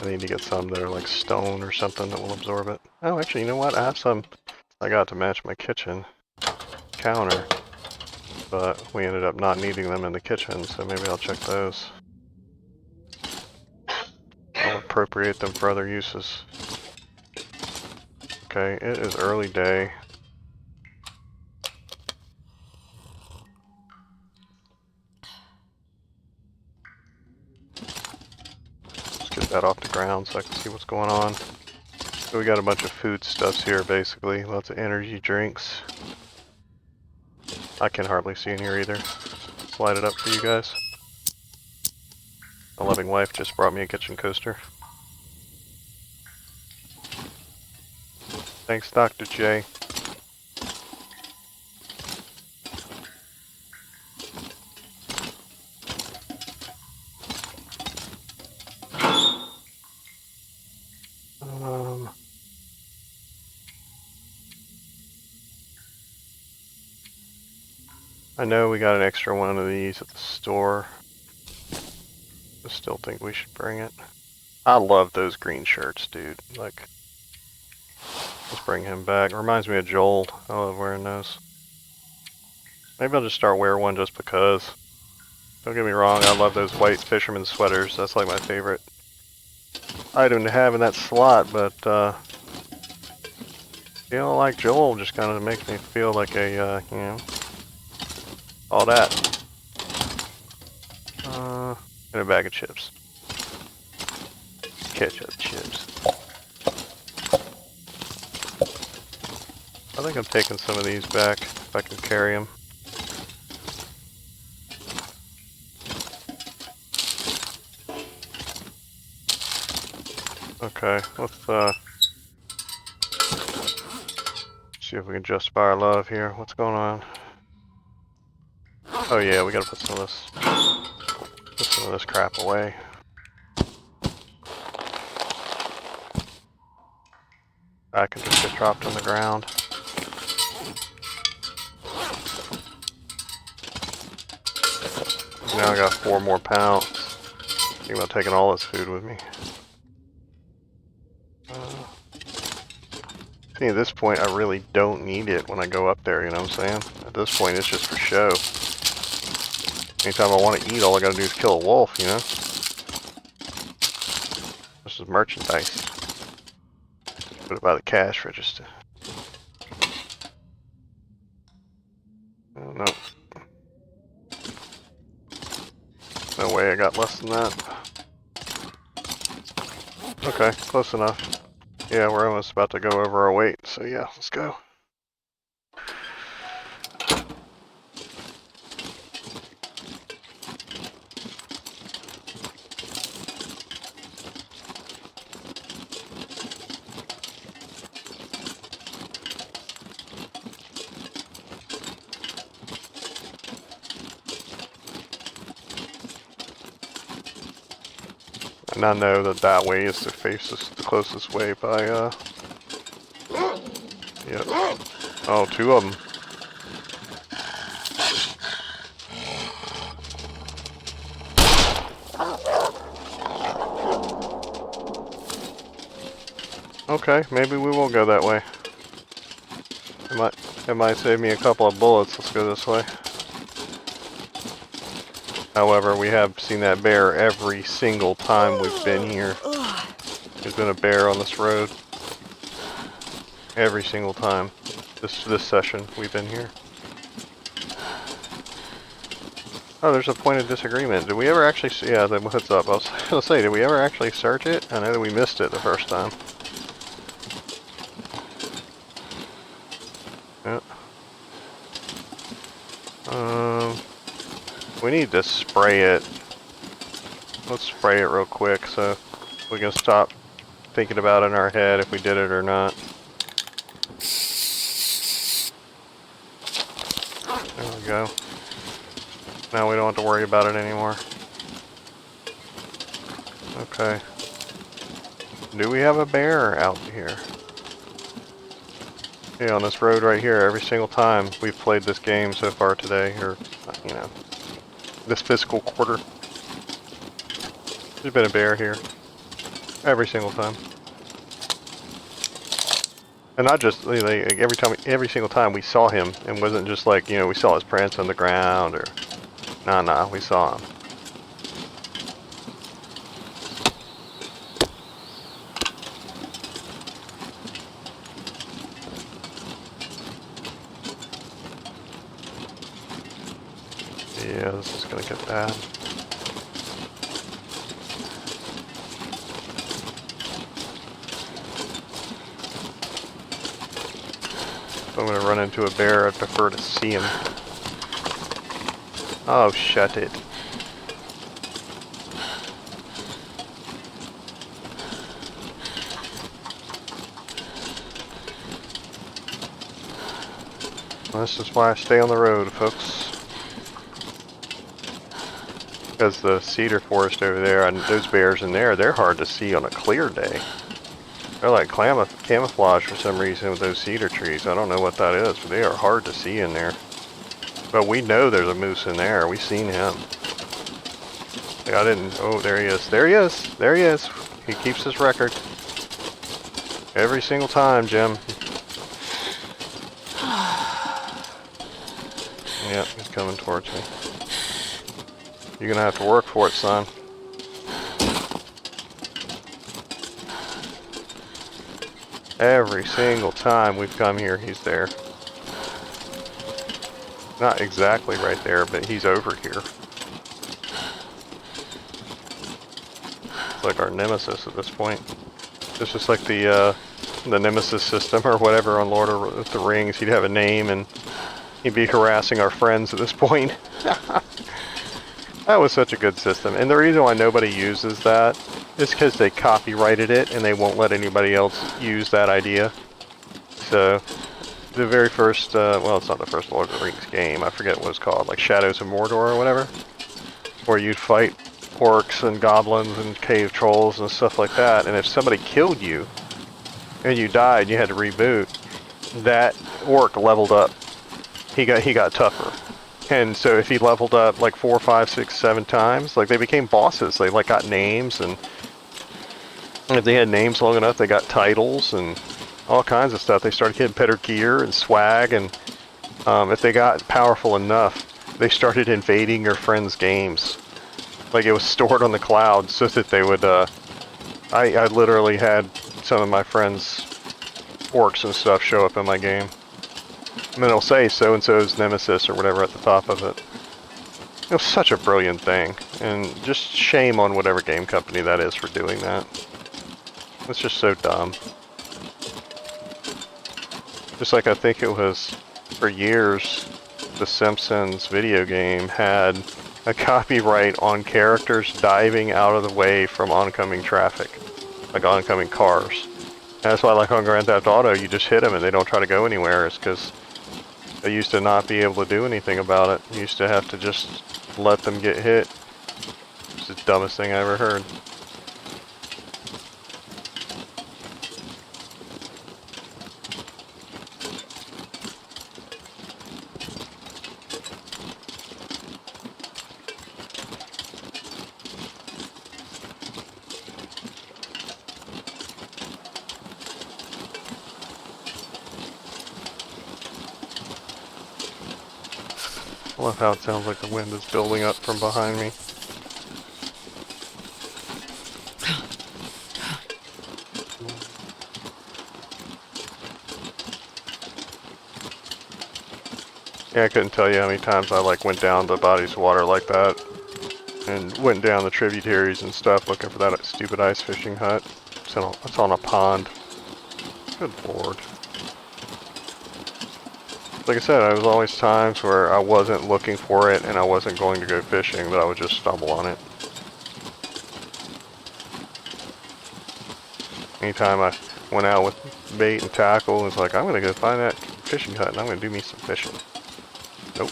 I need to get some that are like stone or something that will absorb it. Oh, actually, you know what? I have some I got to match my kitchen counter, but we ended up not needing them in the kitchen, so maybe I'll check those. I'll appropriate them for other uses. Okay, it is early day. Let's get that off the ground so I can see what's going on. So we got a bunch of foodstuffs here, basically. Lots of energy drinks. I can hardly see in here either. Slide it up for you guys. My loving wife just brought me a kitchen coaster. Thanks, Dr. J. I know we got an extra one of these at the store. I still think we should bring it. I love those green shirts, dude. Like, let's bring him back. It reminds me of Joel. I love wearing those. Maybe I'll just start wearing one just because. Don't get me wrong, I love those white fisherman sweaters. That's like my favorite item to have in that slot, but you know, like Joel just kind of makes me feel like a, you know, all that. And a bag of chips. Ketchup chips. I think I'm taking some of these back if I can carry them. Okay, let's see if we can justify our love here. What's going on? Oh yeah, we gotta put some of this crap away. I can just get dropped on the ground. Now I got 4 more pounds. Think about taking all this food with me. See, at this point, I really don't need it when I go up there, you know what I'm saying? At this point, it's just for show. Anytime I want to eat, all I gotta do is kill a wolf, you know? This is merchandise. Put it by the cash register. Oh, no. No way I got less than that. Okay, close enough. Yeah, we're almost about to go over our weight, so yeah, let's go. And I know that that way is the closest way by Yep. Oh, two of them. Okay, maybe we will go that way. It might save me a couple of bullets. Let's go this way. However, we have seen that bear every single time we've been here. There's been a bear on this road. Every single time. This session we've been here. Oh, there's a point of disagreement. Did we ever actually see... Yeah, the heads up. I was going to say, did we ever actually search it? I know that we missed it the first time. Yeah. We need to spray it. Let's spray it real quick so we can stop thinking about it in our head if we did it or not. There we go. Now we don't have to worry about it anymore. Okay. Do we have a bear out here? Yeah, on this road right here, every single time we've played this game so far today, or, you know, this fiscal quarter. There's been a bear here. Every single time. And not just, like, every single time we saw him, and wasn't just like, you know, we saw his prints on the ground, or... Nah, we saw him. Yeah, this is gonna get bad. If I'm gonna run into a bear, I'd prefer to see him. Oh, shut it. This is why I stay on the road, folks. Because the cedar forest over there, and those bears in there, they're hard to see on a clear day. They're like camouflage for some reason with those cedar trees. I don't know what that is, but they are hard to see in there. But we know there's a moose in there. We've seen him. Like I didn't... Oh, there he is. There he is. There he is. He keeps his record. Every single time, Jim. Yep, he's coming towards me. You're gonna have to work for it, son. Every single time we've come here, he's there. Not exactly right there, but he's over here. It's like our nemesis at this point. It's just like the nemesis system or whatever on Lord of the Rings. He'd have a name and he'd be harassing our friends at this point. That was such a good system. And the reason why nobody uses that is because they copyrighted it and they won't let anybody else use that idea. So, the very first, well, it's not the first Lord of the Rings game. I forget what it's called, like Shadows of Mordor or whatever. Where you'd fight orcs and goblins and cave trolls and stuff like that. And if somebody killed you and you died, you had to reboot, that orc leveled up. He got tougher. And so if he leveled up like 4, 5, 6, 7 times, like they became bosses. They like got names, and if they had names long enough, they got titles and all kinds of stuff. They started getting better gear and swag, and if they got powerful enough, they started invading your friends' games. Like it was stored on the cloud so that they would, I literally had some of my friends' orcs and stuff show up in my game. And then it'll say so-and-so's nemesis or whatever at the top of it. It was such a brilliant thing. And just shame on whatever game company that is for doing that. It's just so dumb. Just like I think it was, for years, The Simpsons video game had a copyright on characters diving out of the way from oncoming traffic. Like oncoming cars. And that's why like on Grand Theft Auto, you just hit them and they don't try to go anywhere. It's because they used to not be able to do anything about it. You used to have to just let them get hit. It's the dumbest thing I ever heard. I love how it sounds like the wind is building up from behind me. Yeah, I couldn't tell you how many times I like went down the bodies of water like that and went down the tributaries and stuff looking for that stupid ice fishing hut. It's on a pond. Good lord. Like I said, there was always times where I wasn't looking for it and I wasn't going to go fishing, but I would just stumble on it. Anytime I went out with bait and tackle, it was like, I'm going to go find that fishing hut and I'm going to do me some fishing. Nope.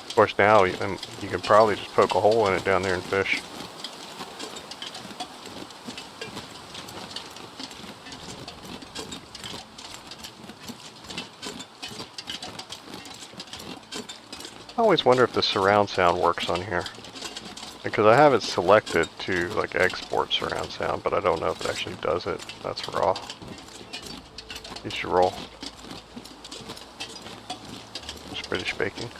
Of course, now you can probably just poke a hole in it down there and fish. I always wonder if the surround sound works on here. Because I have it selected to like export surround sound, but I don't know if it actually does it. That's raw. You should roll. Just British baking.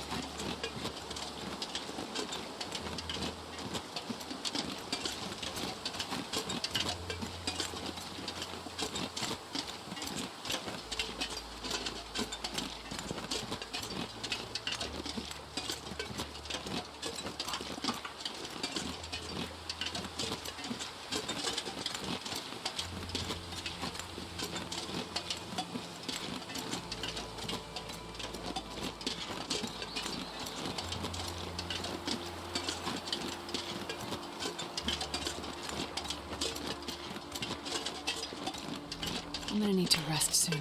I'm gonna need to rest soon.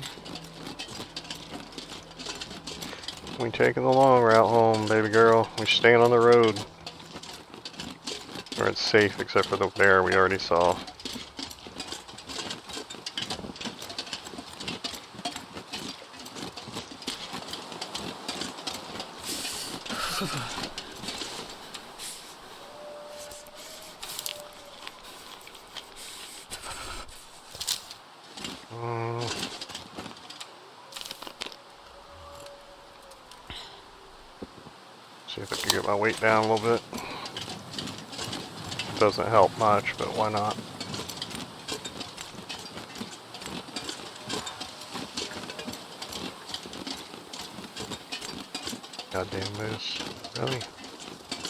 We taking the long route home, baby girl. We staying on the road. Where it's safe except for the bear we already saw. See if I can get my weight down a little bit. Doesn't help much, but why not? Goddamn moose. Really?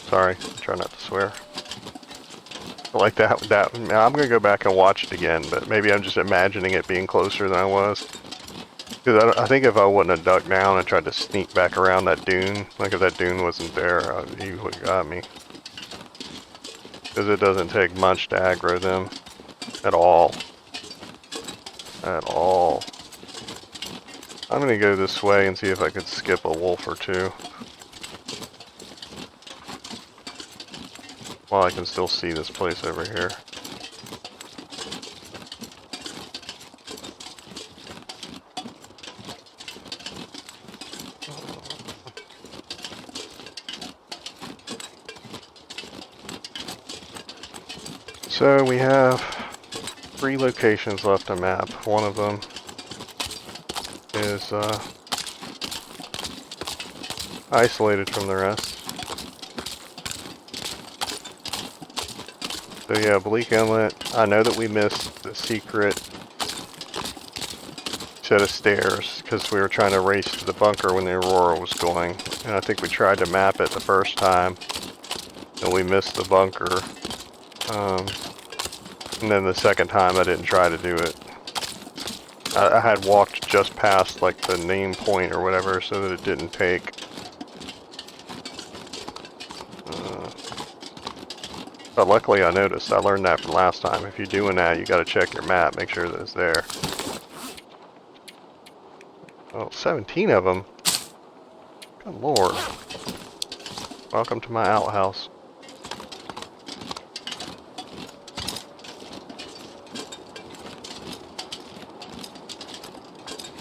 Sorry, try not to swear. Like that, I'm gonna go back and watch it again, but maybe I'm just imagining it being closer than I was. Because I think if I wouldn't have ducked down and tried to sneak back around that dune, like if that dune wasn't there, he would have got me. Because it doesn't take much to aggro them. At all. At all. I'm gonna go this way and see if I could skip a wolf or two. While I can still see this place over here. So we have 3 locations left to map. One of them is isolated from the rest. So yeah, Bleak Inlet. I know that we missed the secret set of stairs because we were trying to race to the bunker when the Aurora was going. And I think we tried to map it the first time and we missed the bunker. And then the second time I didn't try to do it. I had walked just past like the name point or whatever so that it didn't take. But luckily I noticed. I learned that from last time. If you're doing that, you gotta check your map, make sure that it's there. Oh, 17 of them. Good lord. Welcome to my outhouse.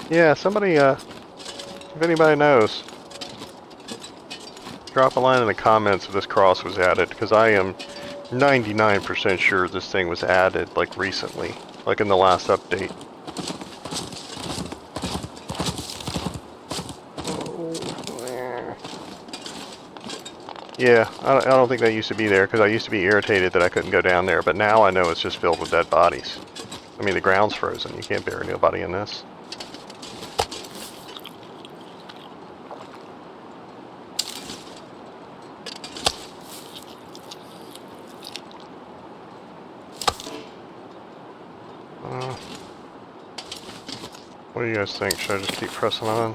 Yeah, somebody, if anybody knows, drop a line in the comments if this cross was added, because I am 99% sure this thing was added, like, recently, like in the last update. Yeah, I don't think that used to be there because I used to be irritated that I couldn't go down there, but now I know it's just filled with dead bodies. I mean, the ground's frozen. You can't bury nobody in this. What do you guys think? Should I just keep pressing on?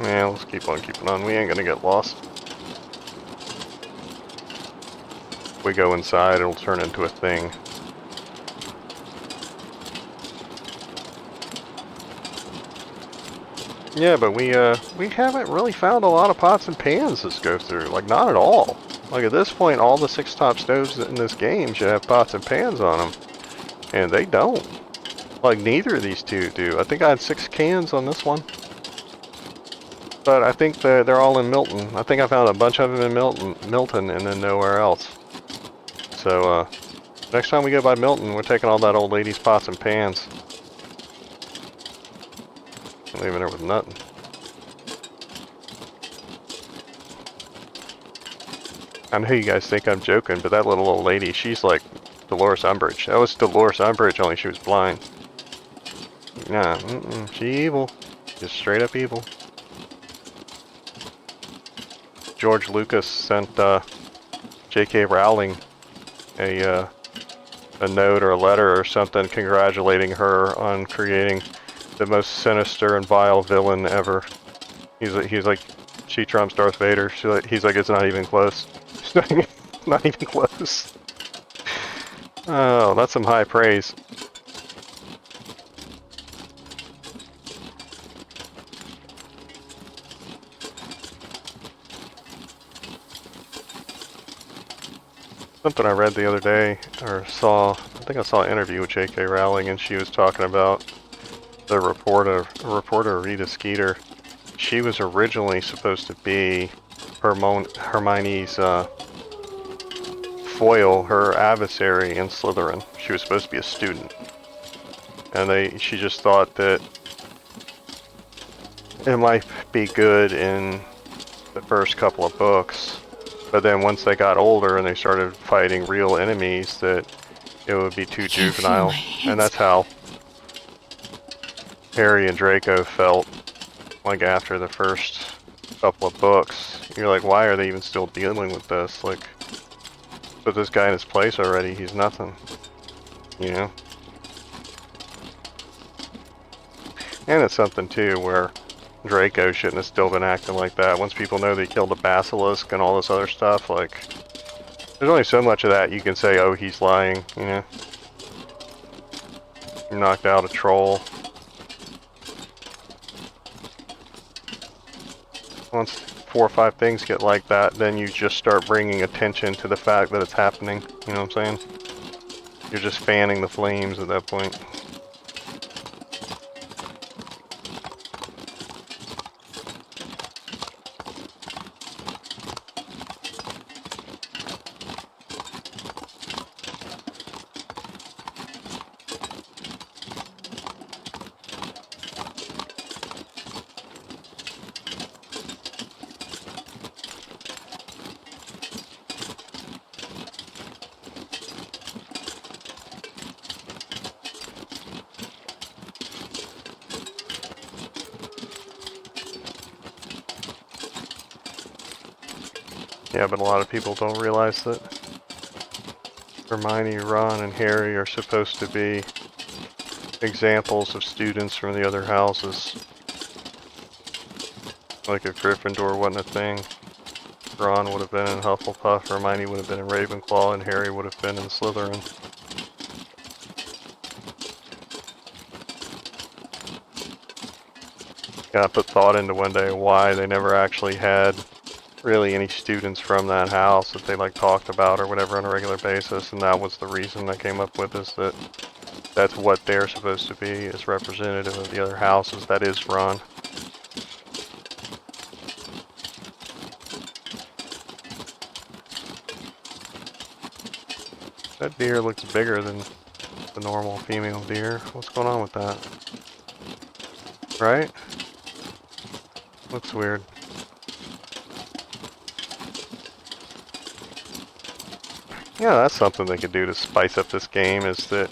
Yeah, let's keep on keeping on. We ain't gonna get lost. If we go inside, it'll turn into a thing. Yeah, but we haven't really found a lot of pots and pans to go through. Like, not at all. Like, at this point, all the 6-top stoves in this game should have pots and pans on them. And they don't. Like, neither of these two do. I think I had 6 cans on this one. But I think they're all in Milton. I think I found a bunch of them in Milton and then nowhere else. So, next time we go by Milton, we're taking all that old lady's pots and pans. Leaving her with nothing. I know you guys think I'm joking, but that little old lady, she's like Dolores Umbridge. That was Dolores Umbridge, only she was blind. Nah, she evil. Just straight up evil. George Lucas sent J.K. Rowling a note or a letter or something congratulating her on creating the most sinister and vile villain ever. He's like, she trumps Darth Vader. He's like, it's not even close. It's not even close. Oh, that's some high praise. Something I read the other day, or saw, I think I saw an interview with J.K. Rowling, and she was talking about the reporter Rita Skeeter. She was originally supposed to be Hermione's foil, her adversary in Slytherin. She was supposed to be a student. And she just thought that it might be good in the first couple of books. But then once they got older and they started fighting real enemies, that it would be too juvenile. And that's how Harry and Draco felt, like, after the first couple of books. You're like, why are they even still dealing with this? Like, put this guy in his place already, he's nothing. You know? And it's something, too, where Draco shouldn't have still been acting like that. Once people know they killed a basilisk and all this other stuff, like, there's only so much of that you can say, oh, he's lying, you know? You knocked out a troll. Once 4 or 5 things get like that, then you just start bringing attention to the fact that it's happening, you know what I'm saying? You're just fanning the flames at that point. Yeah, but a lot of people don't realize that Hermione, Ron, and Harry are supposed to be examples of students from the other houses. Like if Gryffindor wasn't a thing, Ron would have been in Hufflepuff, Hermione would have been in Ravenclaw, and Harry would have been in Slytherin. Gotta put thought into one day why they never actually had really any students from that house that they like talked about or whatever on a regular basis, and that was the reason I came up with, is that that's what they're supposed to be, is representative of the other houses. That is Ron. That deer looks bigger than the normal female deer. What's going on with that? Right? Looks weird. Yeah, that's something they could do to spice up this game, is that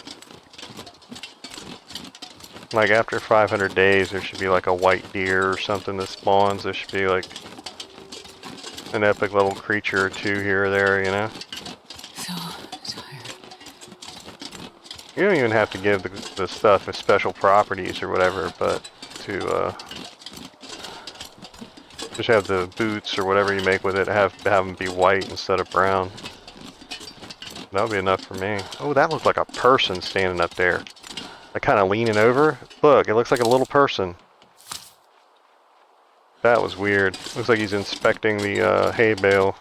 like after 500 days there should be like a white deer or something that spawns. There should be like an epic little creature or two here or there, you know? So tired. You don't even have to give the stuff a special properties or whatever, but to just have the boots or whatever you make with it have them be white instead of brown. That would be enough for me. Oh, that looked like a person standing up there. Like kind of leaning over. Look, it looks like a little person. That was weird. Looks like he's inspecting the hay bale.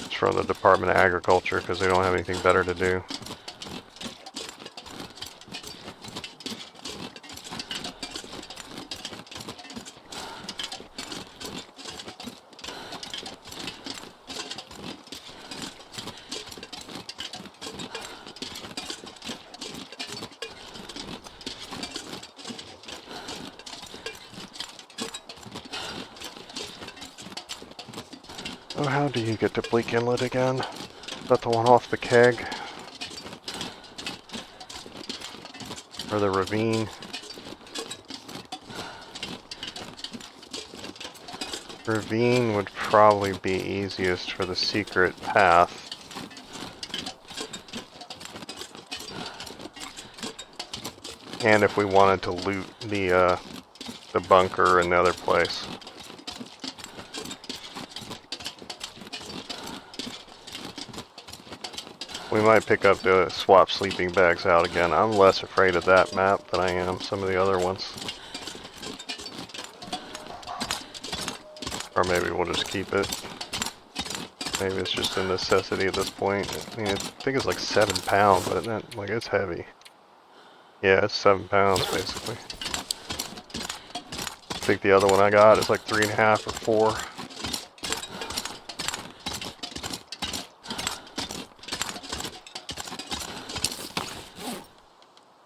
It's from the Department of Agriculture because they don't have anything better to do. Oh, how do you get to Bleak Inlet again? Is that the one off the keg? Or the ravine? Ravine would probably be easiest for the secret path. And if we wanted to loot the bunker in the other place. We might pick up the swap sleeping bags out again. I'm less afraid of that map than I am some of the other ones. Or maybe we'll just keep it. Maybe it's just a necessity at this point. I mean, I think it's like 7 pounds, but not, like it's heavy. Yeah, it's 7 pounds basically. I think the other one I got is like 3.5 or 4.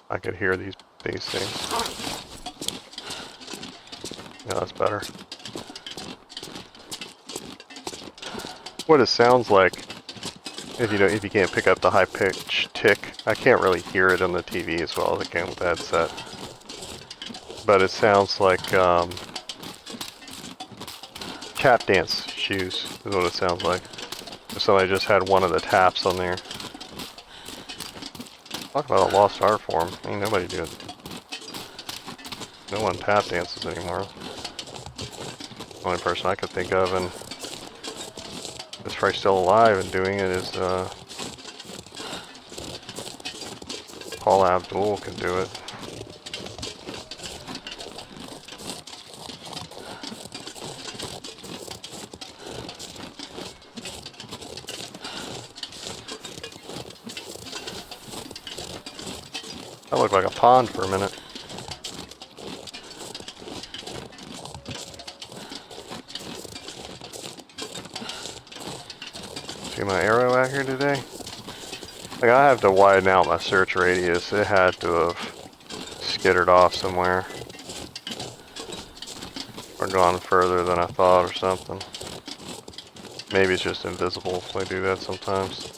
I could hear these things. Yeah, that's better. What it sounds like, if you can't pick up the high pitch tick, I can't really hear it on the TV as well as I can with the headset. But it sounds like tap dance shoes is what it sounds like. If somebody just had one of the taps on there. Talk about a lost art form. Ain't nobody doing it. No one tap dances anymore. The only person I could think of and is probably still alive and doing it is Paul Abdul can do it. That looked like a pond for a minute. See my arrow out here today? Like, I have to widen out my search radius. It had to have skittered off somewhere. Or gone further than I thought or something. Maybe it's just invisible. They do that sometimes.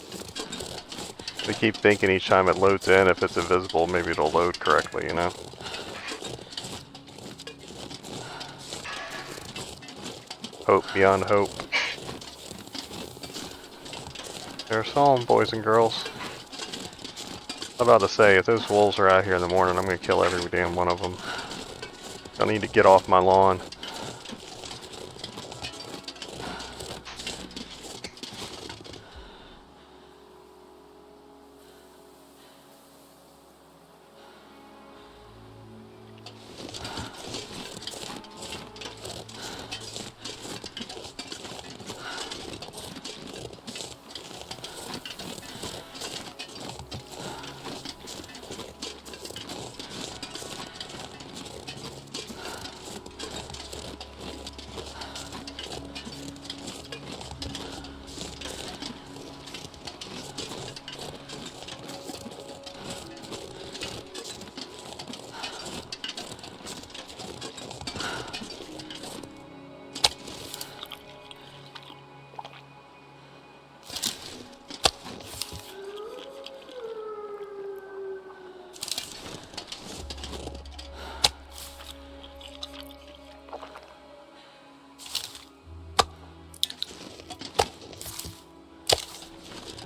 They keep thinking each time it loads in, if it's invisible, maybe it'll load correctly, you know? Hope beyond hope. There's home, boys and girls. I'm about to say, if those wolves are out here in the morning, I'm gonna kill every damn one of them. I need to get off my lawn.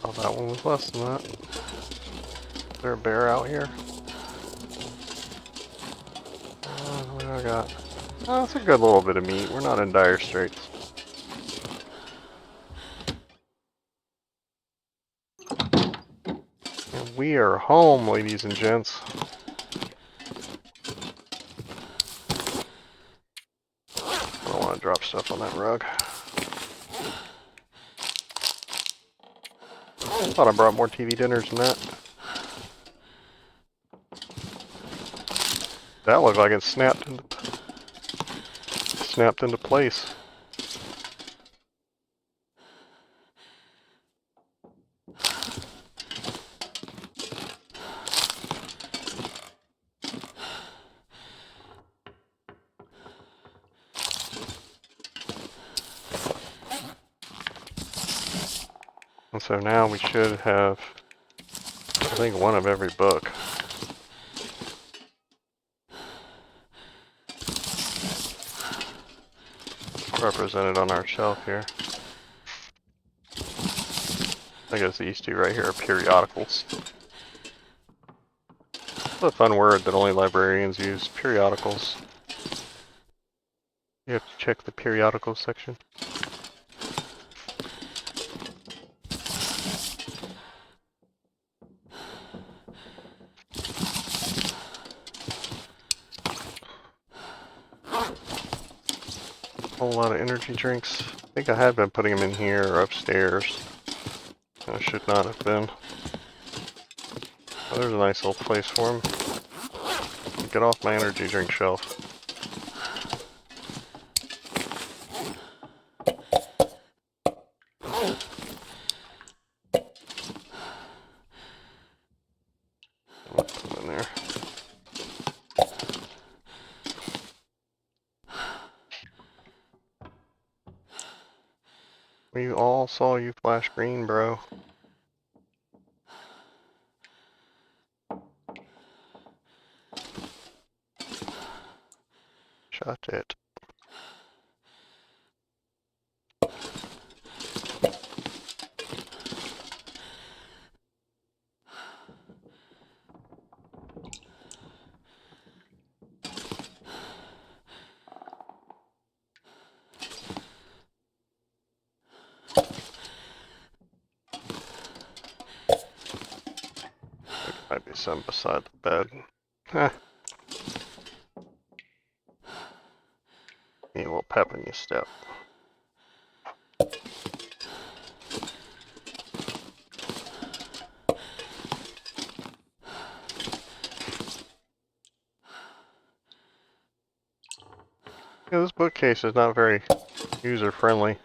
Oh, that one was less than that. Is there a bear out here? What do I got? Oh, that's a good little bit of meat. We're not in dire straits. And we are home, ladies and gents. I don't want to drop stuff on that rug. I thought I brought more TV dinners than that. That looked like it snapped into place. And so now we should have, I think, one of every book. Represented on our shelf here. I guess these two right here are periodicals. It's a fun word that only librarians use, periodicals. You have to check the periodicals section. Whole lot of energy drinks. I think I had been putting them in here or upstairs. I should not have been. Oh, there's a nice little place for them. Get off my energy drink shelf. Put them in there. We all saw you flash green, bro. Shot it. Might be some beside the bed. Heh. You little pep in your step. Yeah, this bookcase is not very user-friendly.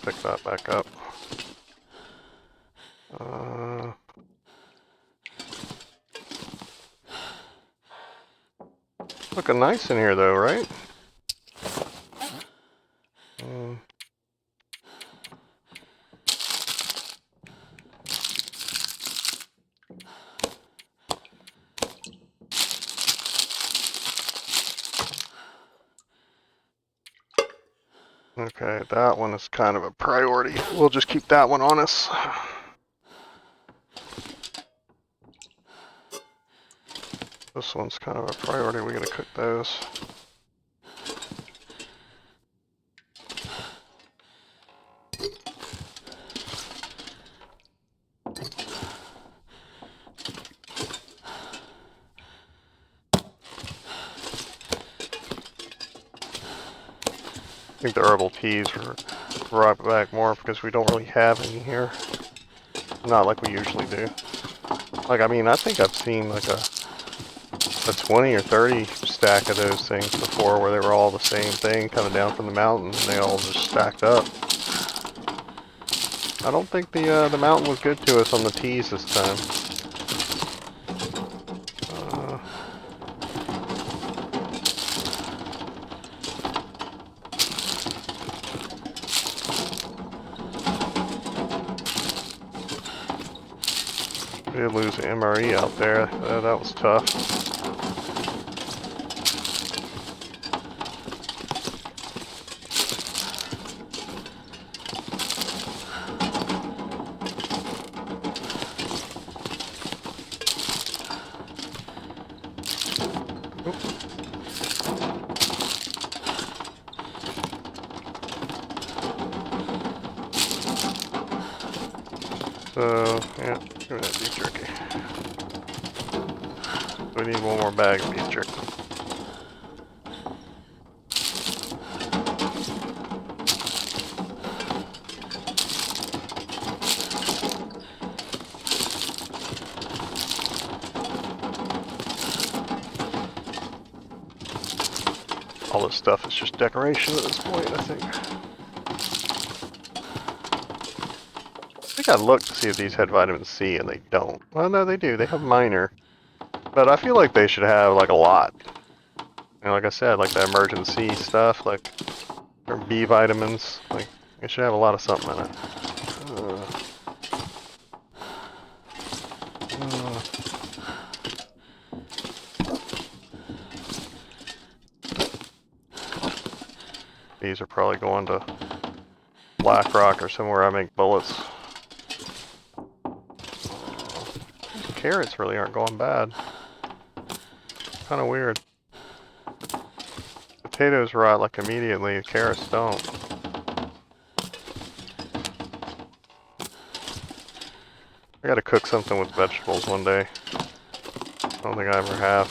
Pick that back up. Looking nice in here though, right? Okay, that one is kind of a priority. We'll just keep that one on us. This one's kind of a priority. We gotta cook those. I think the herbal teas are brought back more because we don't really have any here. Not like we usually do. Like, I mean, I think I've seen like a 20 or 30 stack of those things before where they were all the same thing coming down from the mountain and they all just stacked up. I don't think the mountain was good to us on the teas this time. We did lose the MRE out there. That was tough. So, yeah, give me that beef jerky. We need one more bag of beef jerky. All this stuff is just decoration at this point, I think. I think I looked to see if these had vitamin C, and they don't. Well, no, they do. They have minor. But I feel like they should have, like, a lot. You know, like I said, like the emergency stuff, like, or B vitamins. Like, it should have a lot of something in it. These are probably going to Black Rock or somewhere I make bullets. Carrots really aren't going bad. Kind of weird. Potatoes rot like immediately, carrots don't. I gotta cook something with vegetables one day. I don't think I ever have.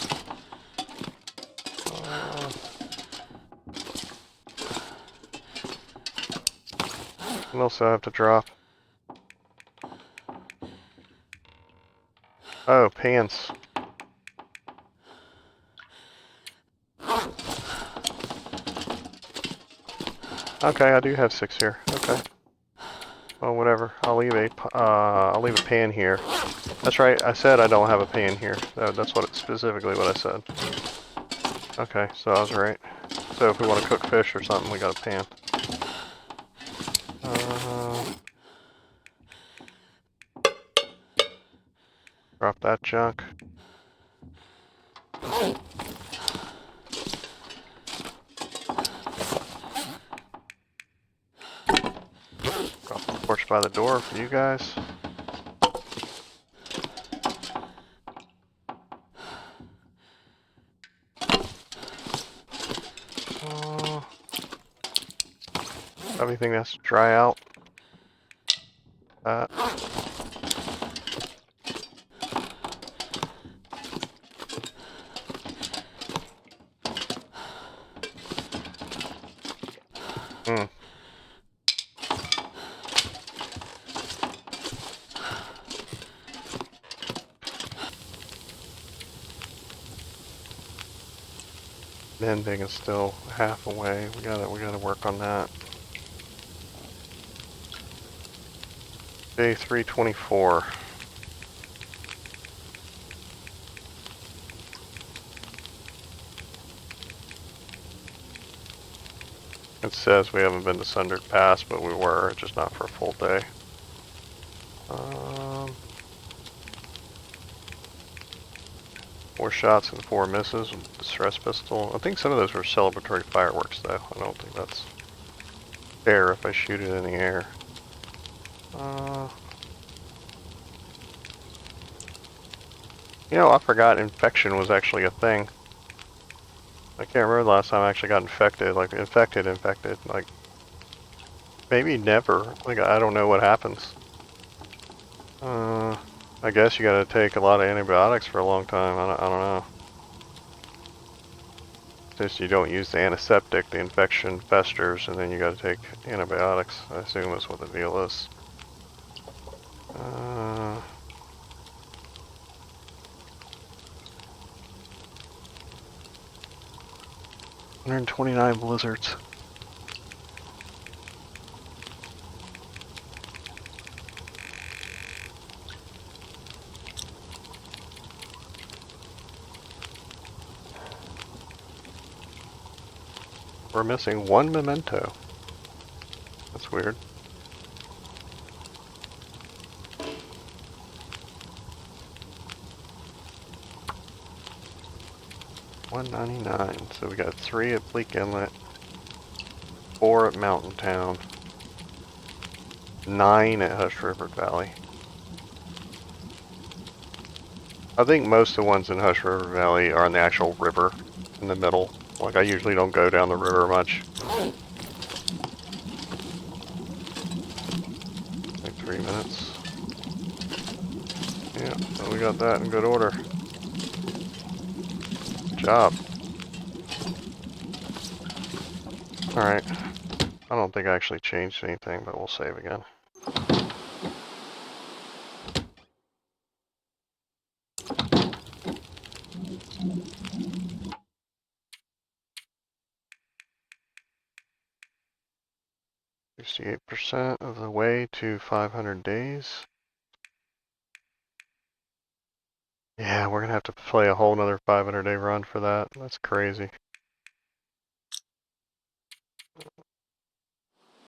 What else do I have to drop? Oh, pants. Okay, I do have 6 here. Okay. Well, whatever. I'll leave a pan here. That's right. I said I don't have a pan here. That's specifically what I said. Okay, so I was right. So if we want to cook fish or something, we got a pan. Drop that junk. Drop the torch by the door for you guys. Everything has to dry out. Mending is still half away. We gotta work on that. Day 324. It says we haven't been to Sundered Pass, but we were, just not for a full day. 4 shots and 4 misses with the stress pistol. I think some of those were celebratory fireworks, though. I don't think that's fair if I shoot it in the air. You know, I forgot infection was actually a thing. I can't remember the last time I actually got infected. Like, infected. Like, maybe never. Like, I don't know what happens. I guess you gotta take a lot of antibiotics for a long time. I don't know. Since you don't use the antiseptic, the infection festers, and then you gotta take antibiotics. I assume that's what the deal is. 129 blizzards. We're missing 1 memento. That's weird. $199. So we got 3 at Bleak Inlet, 4 at Mountain Town, 9 at Hush River Valley. I think most of the ones in Hush River Valley are in the actual river in the middle. Like, I usually don't go down the river much. Like 3 minutes. Yeah, so we got that in good order. Good job. Alright. I don't think I actually changed anything, but we'll save again. %68 of the way to 500 days. Yeah, we're gonna have to play a whole nother 500-day run for that. That's crazy.